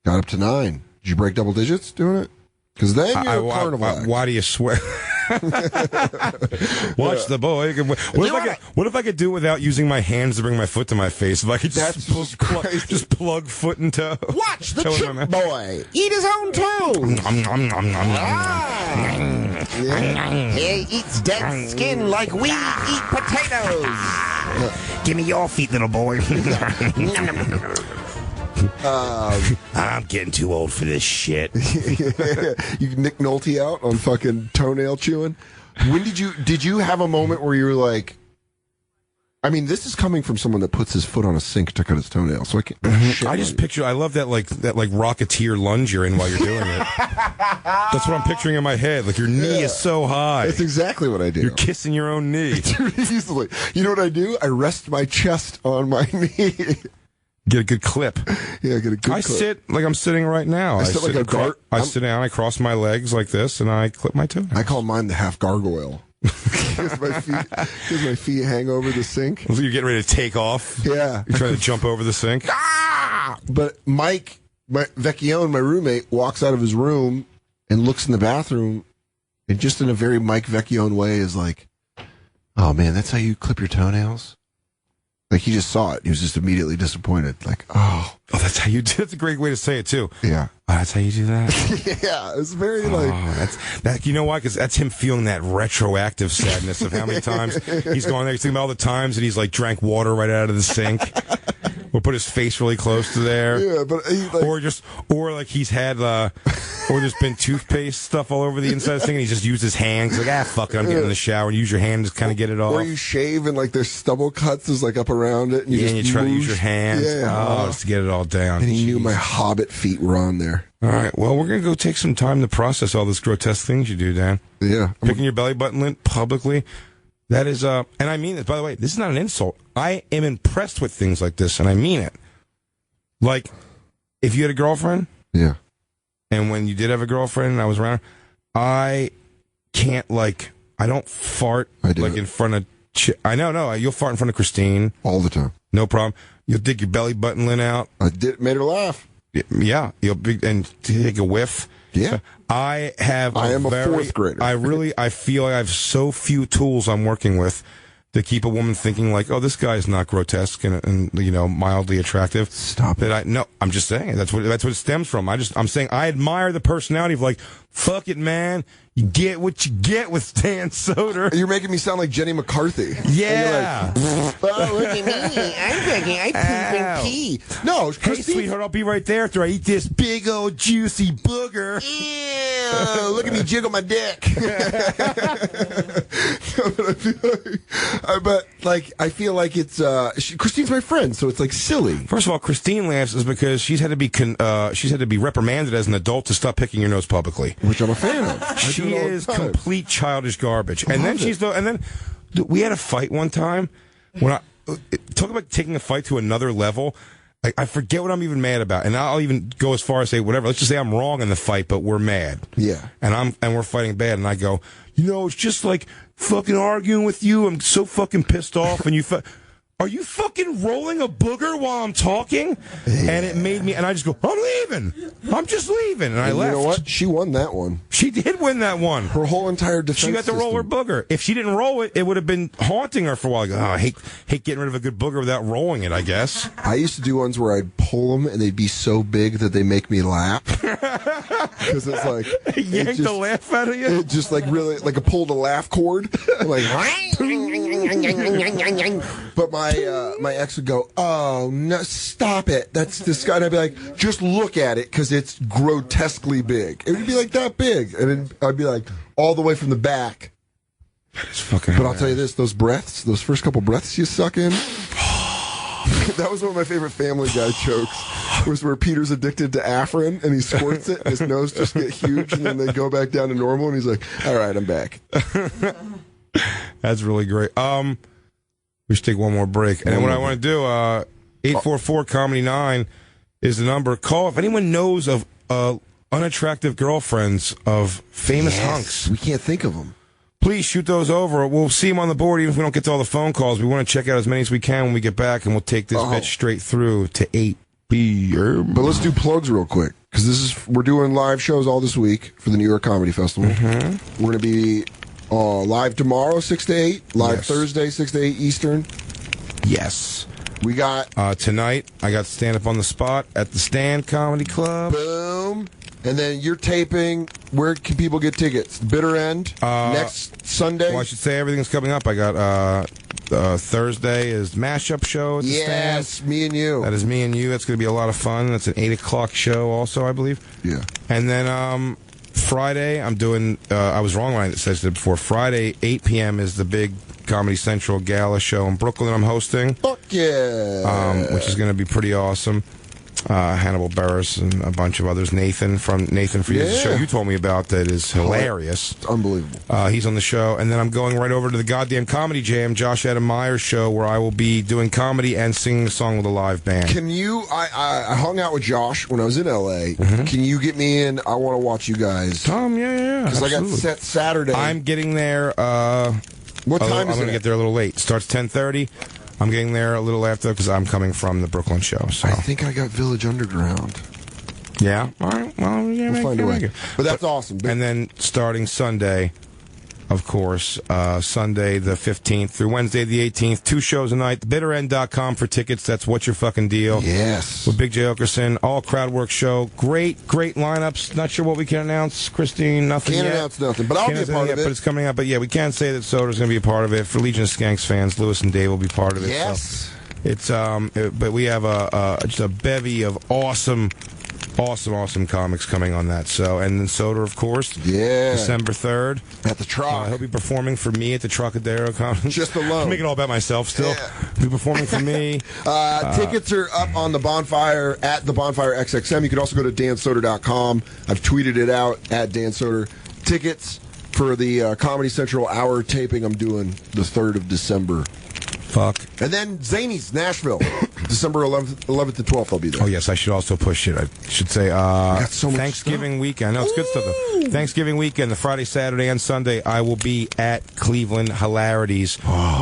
Got up to 9. Did you break double digits doing it? Because then you're a carnival act. Why do you swear? Watch the boy. What if I could do it without using my hands to bring my foot to my face? If I could just plug foot and toe. Watch the chip boy eat his own toe. He eats dead skin like we eat potatoes. Give me your feet, little boy. I'm getting too old for this shit. You Nick Nolte out on fucking toenail chewing. When did you have a moment where you were like, I mean, this is coming from someone that puts his foot on a sink to cut his toenail, so I can't. I just picture. I love that like Rocketeer lunge you're in while you're doing it. That's what I'm picturing in my head. Like your knee is so high. That's exactly what I do. You're kissing your own knee. Easily. You know what I do? I rest my chest on my knee. Get a good clip. Yeah, get a good clip. I sit like I'm sitting right now. I sit like a guard. I sit down, I cross my legs like this, and I clip my toe. I call mine the half gargoyle. Because my feet hang over the sink. So you're getting ready to take off? Yeah. You're trying to jump over the sink? But Mike, Vecchione, my roommate, walks out of his room and looks in the bathroom, and just in a very Mike Vecchione way is like, oh man, that's how you clip your toenails? Like, he just saw it. He was just immediately disappointed. Like, oh, that's how you do it. That's a great way to say it, too. Yeah. Oh, that's how you do that? Yeah, it's very, you know why? Because that's him feeling that retroactive sadness of how many times he's going there. He's thinking about all the times that he's, like, drank water right out of the sink. Or put his face really close to there. Yeah, but or he's had or there's been toothpaste stuff all over the inside of the thing, and he just used his hands like, fuck it, I'm getting in the shower, and use your hand to kind of get it off. Or you shave and like there's stubble cuts is like up around it, and you try to use your hands, yeah, just to get it all down. And he knew my hobbit feet were on there. All right, well, we're gonna go take some time to process all those grotesque things you do, Dan. Yeah, picking your belly button lint publicly. That is, and I mean this, by the way, this is not an insult. I am impressed with things like this, and I mean it. Like, if you had a girlfriend, yeah, and when you did have a girlfriend and I was around, I can't, I don't fart, in front of, no, you'll fart in front of Christine. All the time. No problem. You'll dig your belly button lint out. Made her laugh. Yeah, and take a whiff. Yeah. I am a fourth grader. I feel like I have so few tools I'm working with to keep a woman thinking like, oh, this guy's not grotesque and mildly attractive. Stop it. I'm just saying that's what it stems from. I'm saying I admire the personality of like, fuck it, man. You get what you get with Dan Soder. You're making me sound like Jenny McCarthy. Yeah. Like, oh, look at me. I'm drinking. I poop and pee. No, hey, Christine. sweetheart, I'll be right there after I eat this big old juicy booger. Ew, look at me jiggle my dick. I feel like it's Christine's my friend, so it's like silly. First of all, Christine laughs is because she's had to be reprimanded as an adult to stop picking your nose publicly, which I'm a fan of. She is complete childish garbage. And then we had a fight one time when talk about taking a fight to another level. I forget what I'm even mad about, and I'll even go as far as say whatever. Let's just say I'm wrong in the fight, but we're mad. Yeah, and we're fighting bad, and I go, it's just like fucking arguing with you. I'm so fucking pissed off, and are you fucking rolling a booger while I'm talking? Yeah. And it made me, and I just go, I'm leaving. I'm just leaving. And I left. You know what? She won that one. She did win that one. Her whole entire defense She got to roll her booger. If she didn't roll it, it would have been haunting her for a while. I go, I hate getting rid of a good booger without rolling it, I guess. I used to do ones where I'd pull them, and they'd be so big that they make me laugh. Because it's like... Yanked the laugh out of you? It just like really, like a pull to laugh cord. Like... But my ex would go, oh, no, stop it. That's disgusting. I'd be like, just look at it because it's grotesquely big. It would be like that big. And then I'd be like, all the way from the back. That is fucking But I'll tell you this, those first couple breaths you suck in, that was one of my favorite Family Guy jokes, was where Peter's addicted to Afrin and he squirts it and his nose just get huge and then they go back down to normal and he's like, all right, I'm back. That's really great. We should take one more break. And then what I want to do, 844-COMEDY-9 is the number. Call if anyone knows of unattractive girlfriends of famous hunks. We can't think of them. Please shoot those over. We'll see them on the board even if we don't get to all the phone calls. We want to check out as many as we can when we get back, and we'll take this bitch straight through to 8 p.m. But let's do plugs real quick, because we're doing live shows all this week for the New York Comedy Festival. Mm-hmm. We're going to be live tomorrow, 6 to 8. Live Thursday, 6 to 8 Eastern. Yes. We got... tonight, I got stand up on the spot at the Stand Comedy Club. Boom. And then you're taping. Where can people get tickets? Bitter End next Sunday. Well, I should say everything's coming up. I got Thursday is Mashup Show at the Stand. Yes, me and you. That is me and you. That's going to be a lot of fun. That's an 8 o'clock show also, I believe. Yeah. And then Friday, I'm doing, I was wrong when I said it before. Friday, 8 p.m. is the big Comedy Central Gala show in Brooklyn I'm hosting. Fuck yeah. Which is going to be pretty awesome. Hannibal Buress and a bunch of others. Nathan for the show you told me about that is hilarious. It's unbelievable. He's on the show. And then I'm going right over to the goddamn Comedy Jam, Josh Adam Meyer's show, where I will be doing comedy and singing a song with a live band. Can you, I hung out with Josh when I was in L.A. Mm-hmm. Can you get me in? I want to watch you guys. Yeah. Because I got set Saturday. I'm getting there. What time is it? I'm going to get there a little late. Starts 10:30. I'm getting there a little after because I'm coming from the Brooklyn show. So I think I got Village Underground. Yeah. All right. Well, yeah, we'll find a way. But that's awesome. And then starting Sunday, of course, Sunday the 15th through Wednesday the 18th, 2 shows a night. TheBitterEnd.com for tickets. That's What's Your Fucking Deal. Yes. With Big J. Oakerson. All crowd work show. Great lineups. Not sure what we can announce, Christine. Nothing Can't yet. announce nothing, but I'll be a part of it. But it's coming up. But yeah, we can say that Soder's going to be a part of it. For Legion of Skanks fans, Lewis and Dave will be part of it. Yes. So it's but we have just a bevy of awesome comics coming on that. So, and then Soder, of course. Yeah. December 3rd. At the Truck. He'll be performing for me at the Trocadero Comedy. Just alone. I'm making it all about myself still. Yeah. He'll be performing for me. Tickets are up on the Bonfire at the Bonfire XXM. You can also go to dansoder.com. I've tweeted it out at Dan Soder. Tickets for the Comedy Central hour taping I'm doing the 3rd of December. fuck. And then Zany's, Nashville. December 11th to 12th, I'll be there. Oh, yes, I should also push it. I should say got so much Thanksgiving weekend. No, it's good stuff, though. Thanksgiving weekend, the Friday, Saturday, and Sunday, I will be at Cleveland Hilarities,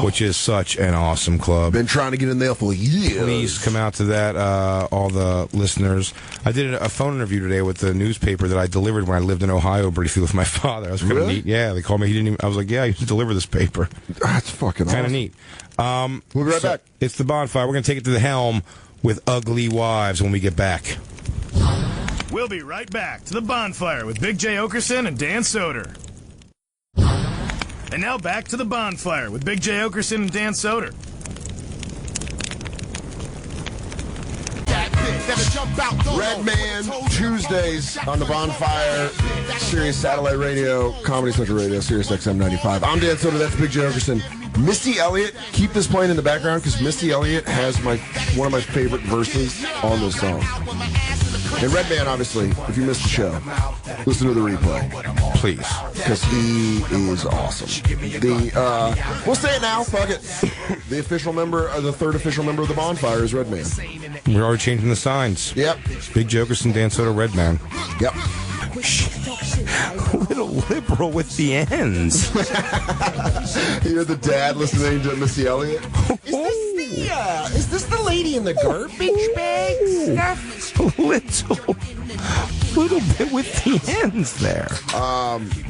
which is such an awesome club. Been trying to get in there for years. Please come out to that, all the listeners. I did a phone interview today with the newspaper that I delivered when I lived in Ohio briefly with my father. That was kind of neat. Yeah, they called me. He didn't even, I was like, yeah, you should deliver this paper. That's fucking kind of awesome. neat. We'll be right back. It's the Bonfire. We're going to take it to the helm with Ugly Wives when we get back. We'll be right back to the Bonfire with Big J. Oakerson and Dan Soder. And now back to the Bonfire with Big J. Oakerson and Dan Soder. Red Man Tuesdays on the Bonfire, Sirius Satellite Radio, Comedy Central Radio, Sirius XM 95. I'm Dan Soder, that's Big J. Oakerson. Missy Elliott, keep this playing in the background because Missy Elliott has one of my favorite verses on this song. And Red Man, obviously, if you missed the show, listen to the replay. Please. Because he is awesome. We'll say it now, fuck it. The third official member of the Bonfire is Red Man. We're already changing the signs. Yep. Big J. Oakerson, Dan Soder, Red Man. Yep. A little liberal with the ends. You're the dad listening to Missy Elliott. Is this the lady in the garbage bag stuff? Little bit with the ends there.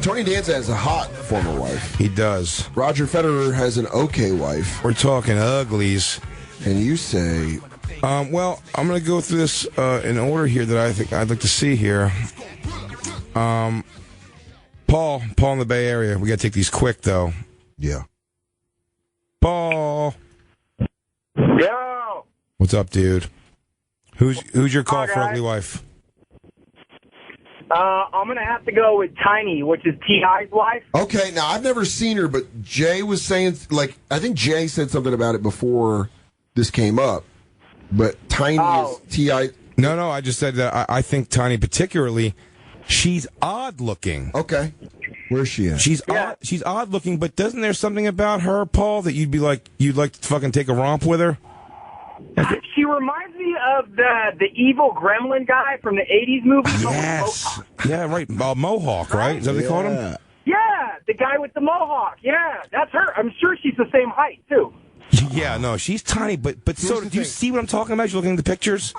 Tony Danza has a hot former wife. He does. Roger Federer has an okay wife. We're talking uglies. And you say... well, I'm going to go through this in order here that I think I'd like to see here. Paul in the Bay Area. We got to take these quick, though. Yeah. Paul. Yo. What's up, dude? Who's your call for ugly wife? I'm going to have to go with Tiny, which is T.I.'s wife. Okay, now I've never seen her, but Jay was saying, I think Jay said something about it before this came up. But Tiny is T.I. No, I just said that I think Tiny particularly, she's odd looking. Okay. Where's she at? She's odd looking, but doesn't there something about her, Paul, that you'd like to fucking take a romp with her? She reminds me of the evil gremlin guy from the 80s movie. Yes. Yeah, right. Mohawk, right? Is that what they called him? Yeah, the guy with the mohawk. Yeah, that's her. I'm sure she's the same height, too. Yeah, no, she's tiny, but so do you see what I'm talking about? You're looking at the pictures.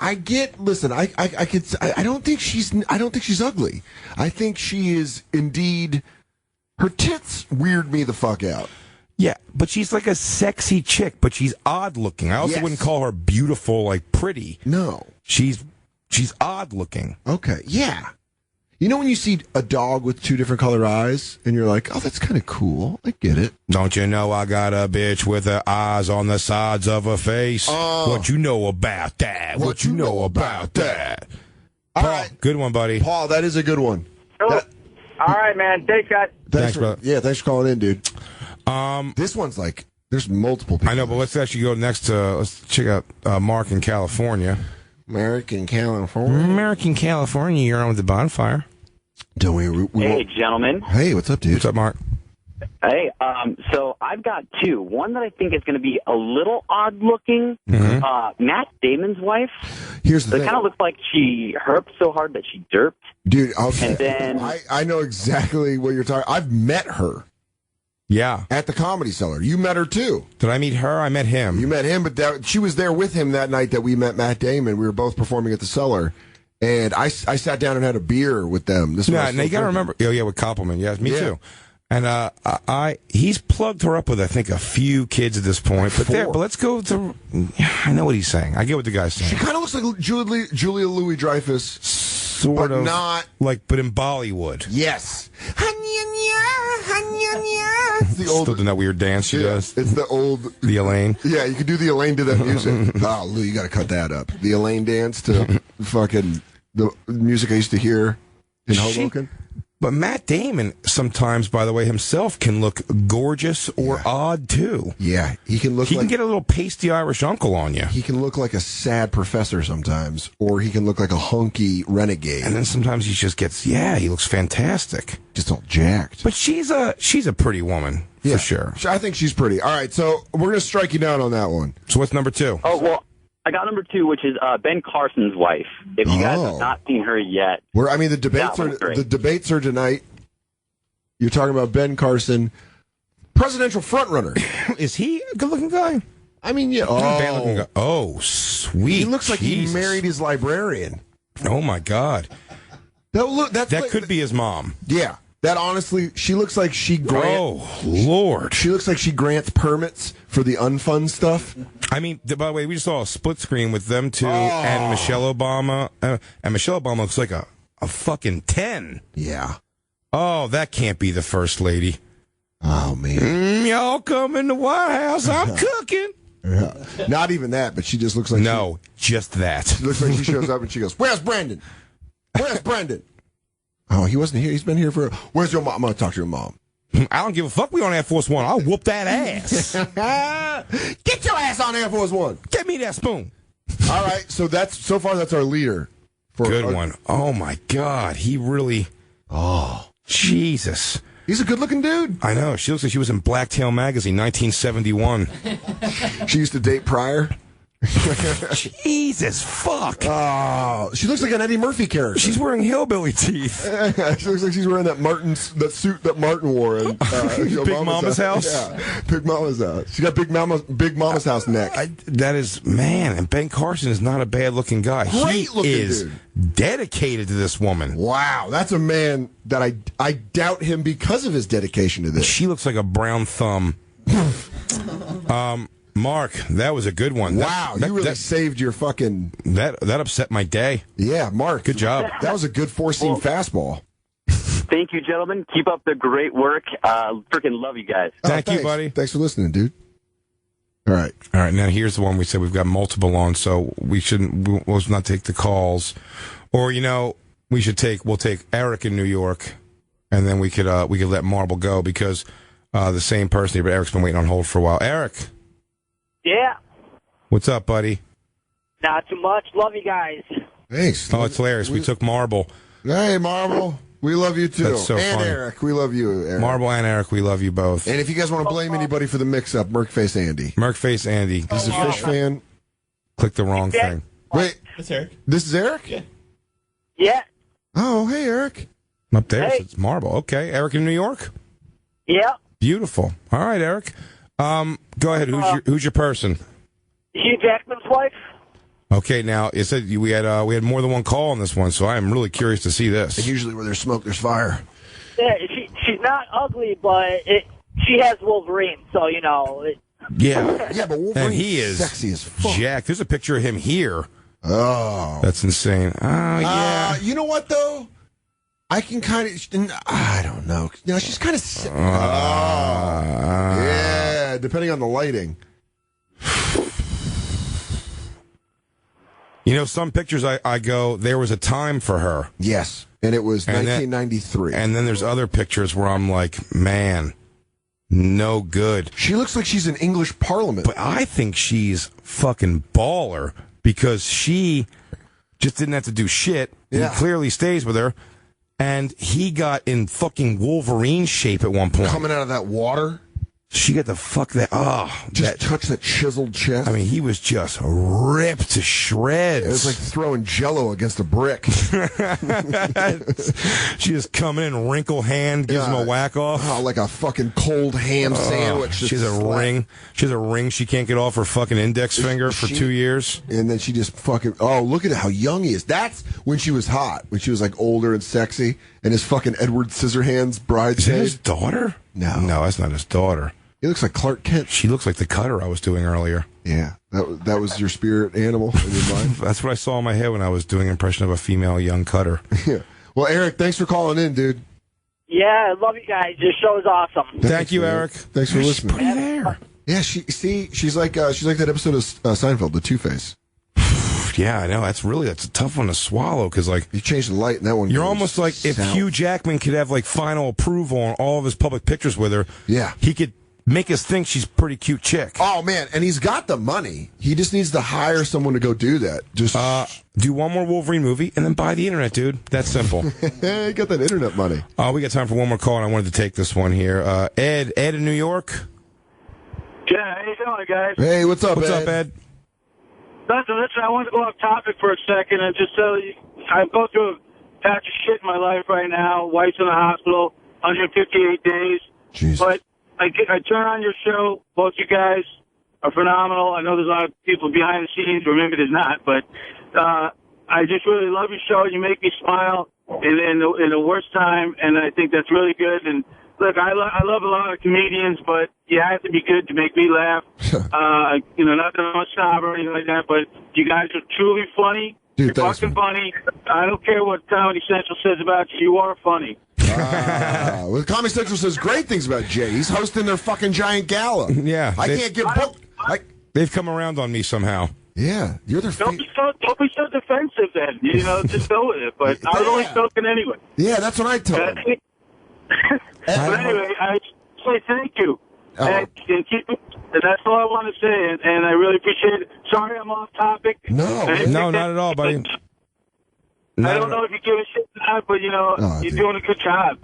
Listen, I don't think she's ugly. I think she is indeed. Her tits weird me the fuck out. Yeah, but she's like a sexy chick, but she's odd looking. I also wouldn't call her beautiful, like pretty. No, she's odd looking. Okay, yeah. You know when you see a dog with two different color eyes, and you're like, oh, that's kind of cool. I get it. Don't you know I got a bitch with her eyes on the sides of her face? What you know about that? What you know about that? All Paul, right. Good one, buddy. Paul, that is a good one. All right, man. Thanks, guys. Thanks, thanks for calling in, dude. This one's there's multiple people. I know, but let's actually go next to, let's check out Mark in California. American California, you're on with the Bonfire. Don't we Hey, gentlemen. Hey, what's up, dude? What's up, Mark? Hey, so I've got two. One that I think is going to be a little odd looking. Matt Damon's wife. Here's the thing. It kind of looks like she herped so hard that she derped. Dude, okay. And then I know exactly what you're talking. I've met her. Yeah. At the Comedy Cellar. You met her, too. Did I meet her? I met him. You met him, but she was there with him that night that we met Matt Damon. We were both performing at the Cellar. And I sat down and had a beer with them. This now you got to remember. Oh, yeah, with Compliment. Yes, me too. And he's plugged her up with, I think, a few kids at this point. But let's go to. I know what he's saying. I get what the guy's saying. She kind of looks like Julia Louis-Dreyfus. Sort of. Not. But in Bollywood. Yes. It's the old, still doing that weird dance she does. It's the old. The Elaine. Yeah, you could do the Elaine to that music. Oh, Lou, you got to cut that up. The Elaine dance to fucking the music I used to hear in Hoboken. But Matt Damon sometimes, by the way, himself can look gorgeous or odd, too. Yeah, he can look He can get a little pasty Irish uncle on you. He can look like a sad professor sometimes, or he can look like a hunky renegade. And then sometimes he just gets, he looks fantastic. Just all jacked. But she's a pretty woman. for sure. I think she's pretty. All right, so we're going to strike you down on that one. So what's number 2? Oh, well, I got number 2, which is Ben Carson's wife. If you guys have not seen her yet. The debates are tonight. You're talking about Ben Carson, presidential frontrunner. Is he a good-looking guy? I mean, yeah. Bad-looking guy. Oh, sweet. He looks like Jesus. he married his librarian. Oh, my God. That could be his mom. Yeah. That honestly, she looks like she grants. Oh, Lord. She looks like she grants permits for the unfun stuff. I mean, by the way, we just saw a split screen with them two and Michelle Obama. And Michelle Obama looks like a fucking 10. Yeah. Oh, that can't be the first lady. Oh, man. Y'all come in the White House. I'm cooking. Yeah. Not even that, but she just looks like just that. She looks like she shows up and she goes, "Where's Brandon? Where's Brandon?" Oh, he wasn't here. He's been here for. Where's your mom? I'm going to talk to your mom. I don't give a fuck. We on Air Force One. I'll whoop that ass. Get your ass on Air Force One. Get me that spoon. All right. So that's our leader. Good one. Oh my God. He really. Oh Jesus. He's a good-looking dude. I know. She looks like she was in Blacktail Magazine, 1971. She used to date Pryor. Jesus, fuck. Oh, she looks like an Eddie Murphy character. She's wearing hillbilly teeth. She looks like she's wearing that suit that Martin wore in Big Mama's house. Yeah, Big Mama's house. She got Big Mama's house neck. That is, man, and Ben Carson is not a bad-looking guy. Great looking is dedicated to this woman. Wow, that's a man that I doubt him because of his dedication to this. She looks like a brown thumb. Mark, that was a good one. Wow, you really saved your fucking... That upset my day. Yeah, Mark. Good job. That was a good four-seam fastball. Thank you, gentlemen. Keep up the great work. Freaking love you guys. Thank you, buddy. Thanks for listening, dude. All right. Now here's the one we said we've got multiple on, so we'll not take the calls. Or, we'll take Eric in New York, and then we could let Marble go because the same person here, but Eric's been waiting on hold for a while. Eric. Yeah. What's up, buddy? Not too much. Love you guys. Thanks. Oh, it's hilarious. We took Marble. Hey, Marble. We love you, too. That's so and funny. Eric. We love you, Eric. Marble and Eric, we love you both. And if you guys want to blame anybody for the mix-up, Merkface Andy. Merkface Andy. He's a Fish fan. Click the wrong thing. Wait. That's Eric. This is Eric? Yeah. Yeah. Oh, hey, Eric. Up there, Hey. it's Marble. Okay. Eric in New York? Yeah. Beautiful. All right, Eric. Go ahead. Who's your person? Hugh Jackman's wife. Okay, now it said we had more than one call on this one, so I am really curious to see this. And usually where there's smoke, there's fire. Yeah, she's not ugly, but she has Wolverine, so Yeah, Yeah, but Wolverine's and he is sexy as fuck. Jack. There's a picture of him here. Oh, That's insane. Oh yeah. You know what though? I can kind of. I don't know. No, she's kind of. Yeah, depending on the lighting. Some pictures I go, there was a time for her. Yes, and it was 1993. And then there's other pictures where I'm like, man, no good. She looks like she's in English Parliament. But I think she's fucking baller because she just didn't have to do shit. Yeah. He clearly stays with her. And he got in fucking Wolverine shape at one point. Coming out of that water. She got the fuck that. Just touch that chiseled chest. I mean, he was just ripped to shreds. It was like throwing Jello against a brick. She just come in, wrinkle hand, gives him a whack off. Oh, like a fucking cold ham sandwich. She has a ring. She has a ring she can't get off her fucking index finger for 2 years. And then she just fucking. Oh, look at how young he is. That's when she was hot. When she was like older and sexy. And his fucking Edward Scissorhands bridesmaid. Is that his daughter? No, that's not his daughter. He looks like Clark Kent. She looks like the cutter I was doing earlier. Yeah, that was your spirit animal in your mind. That's what I saw in my head when I was doing an impression of a female young cutter. Yeah. Well, Eric, thanks for calling in, dude. Yeah, I love you guys. Your show is awesome. Thank you, Eric. Thanks for listening. Pretty there. Yeah, she's like that episode of Seinfeld, the Two-Face. Yeah, I know. That's a tough one to swallow because, like, you changed the light, and that one. You're almost like if Hugh Jackman could have like final approval on all of his public pictures with her. Yeah, he could make us think she's a pretty cute chick. Oh man, and he's got the money. He just needs to hire someone to go do that. Just do one more Wolverine movie and then buy the internet, dude. That's simple. You got that internet money. We got time for one more call, and I wanted to take this one here. Ed in New York. Yeah, how you doing, guys? Hey, what's up, What's Ed? up, Ed? Listen, I wanted to go off topic for a second and just tell you, I'm going through a patch of shit in my life right now. Wife's in the hospital, 158 days. Jeez. But I turn on your show. Both you guys are phenomenal. I know there's a lot of people behind the scenes, or maybe there's not, but I just really love your show. You make me smile in the worst time, and I think that's really good. And look, I love a lot of comedians, but you have to be good to make me laugh. Not that I'm a snob or anything like that, but you guys are truly funny. Dude, You're thanks, fucking funny. I don't care what Comedy Central says about you. You are funny. Well, Comedy Central says great things about Jay. He's hosting their fucking giant gala. Yeah. I can't get booked. They've come around on me somehow. Yeah, you're their Don't be so defensive then. Just go with it. But I was only joking anyway. Yeah, that's what I told him. But anyway, I say thank you. And keep it. And that's all I want to say, and I really appreciate it. Sorry I'm off topic. No, not at all, buddy. I don't know if you give a shit or not, but you're doing a good job.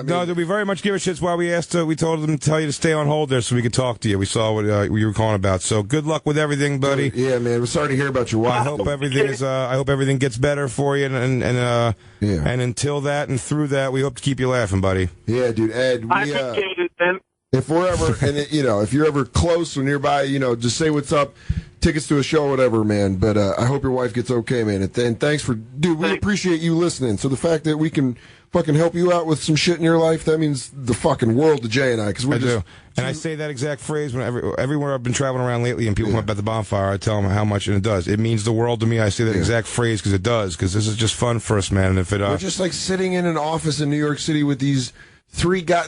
No, we very much give a shit. That's why we told them to tell you to stay on hold there so we could talk to you. We saw what you were calling about. So good luck with everything, buddy. Yeah, man. We're sorry to hear about your wife. I hope everything gets better for you, and until that and through that, we hope to keep you laughing, buddy. Yeah, dude, Ed. I appreciate it, Ben. If we're ever, if you're ever close or nearby, just say what's up. Tickets to a show or whatever, man. But I hope your wife gets okay, man. And thanks for, dude, we appreciate you listening. So the fact that we can fucking help you out with some shit in your life, that means the fucking world to Jay and I. Cause we're do. And I say that exact phrase when everywhere I've been traveling around lately and people talk about the bonfire, I tell them how much, and it does. It means the world to me. I say that exact phrase because it does. Because this is just fun for us, man. And if it, we're just like sitting in an office in New York City with these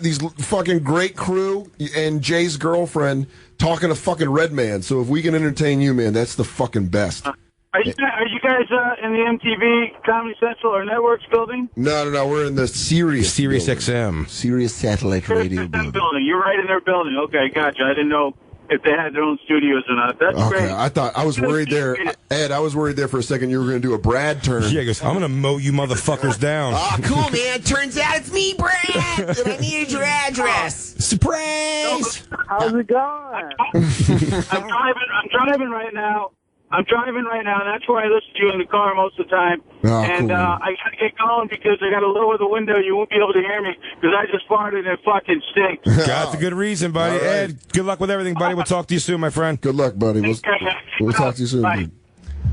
these fucking great crew and Jay's girlfriend talking to fucking Redman. So if we can entertain you, man, that's the fucking best. Are you guys in the MTV Comedy Central or Networks building? No. We're in the Sirius XM. Sirius Satellite Radio building. You're right in their building. Okay, gotcha. I didn't know if they had their own studios or not. That's great. I was worried there. Ed, I was worried there for a second you were going to do a Brad turn. Yeah, he goes, I'm going to mow you motherfuckers down. Oh, cool, man. Turns out it's me, Brad, and I needed your address. Surprise! How's it going? I'm driving right now. And that's where I listen to you in the car most of the time. I got to get going because I got to lower the window. You won't be able to hear me because I just farted and it fucking stinks. That's a good reason, buddy. Right. Ed, good luck with everything, buddy. We'll talk to you soon, my friend. Good luck, buddy. We'll talk to you soon, dude.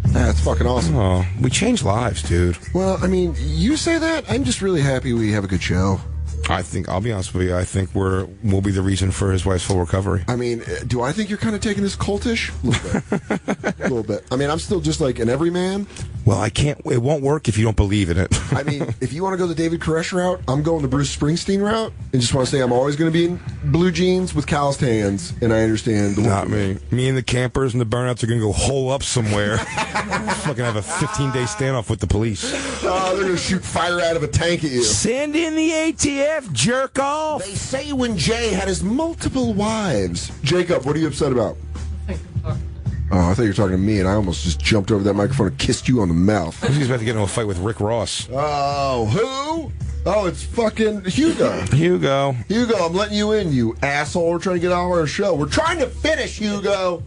That's fucking awesome. Oh, we change lives, dude. Well, I mean, you say that. I'm just really happy we have a good show. I'll be honest with you, I think we'll be the reason for his wife's full recovery. I mean, do I think you're kind of taking this cultish? A little bit. I mean, I'm still just like an everyman. Well, it won't work if you don't believe in it. I mean, if you want to go the David Koresh route, I'm going the Bruce Springsteen route. And just want to say I'm always going to be in blue jeans with calloused hands, and I understand. Not me. Me and the campers and the burnouts are going to go hole up somewhere. Fucking have a 15-day standoff with the police. Oh, they're going to shoot fire out of a tank at you. Send in the ATF, jerk off. They say when Jay had his multiple wives. Jacob, what are you upset about? Oh, I thought you were talking to me, and I almost just jumped over that microphone and kissed you on the mouth. He's about to get into a fight with Rick Ross. Oh, who? Oh, it's fucking Hugo. Hugo, I'm letting you in, you asshole. We're trying to get on our show. We're trying to finish, Hugo.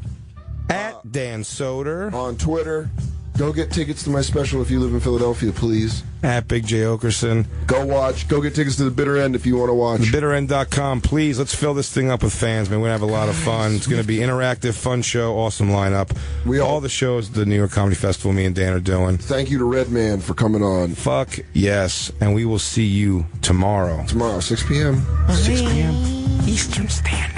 At Dan Soder. On Twitter. Go get tickets to my special if you live in Philadelphia, please. At Big J Oakerson. Go get tickets to The Bitter End if you want to watch. TheBitterEnd.com. Please, let's fill this thing up with fans, man. We're going to have a lot of fun. It's going to be interactive, fun show, awesome lineup. All the shows the New York Comedy Festival me and Dan are doing. Thank you to Redman for coming on. Fuck yes. And we will see you tomorrow. Tomorrow, 6 p.m. 6 p.m. Eastern Standard.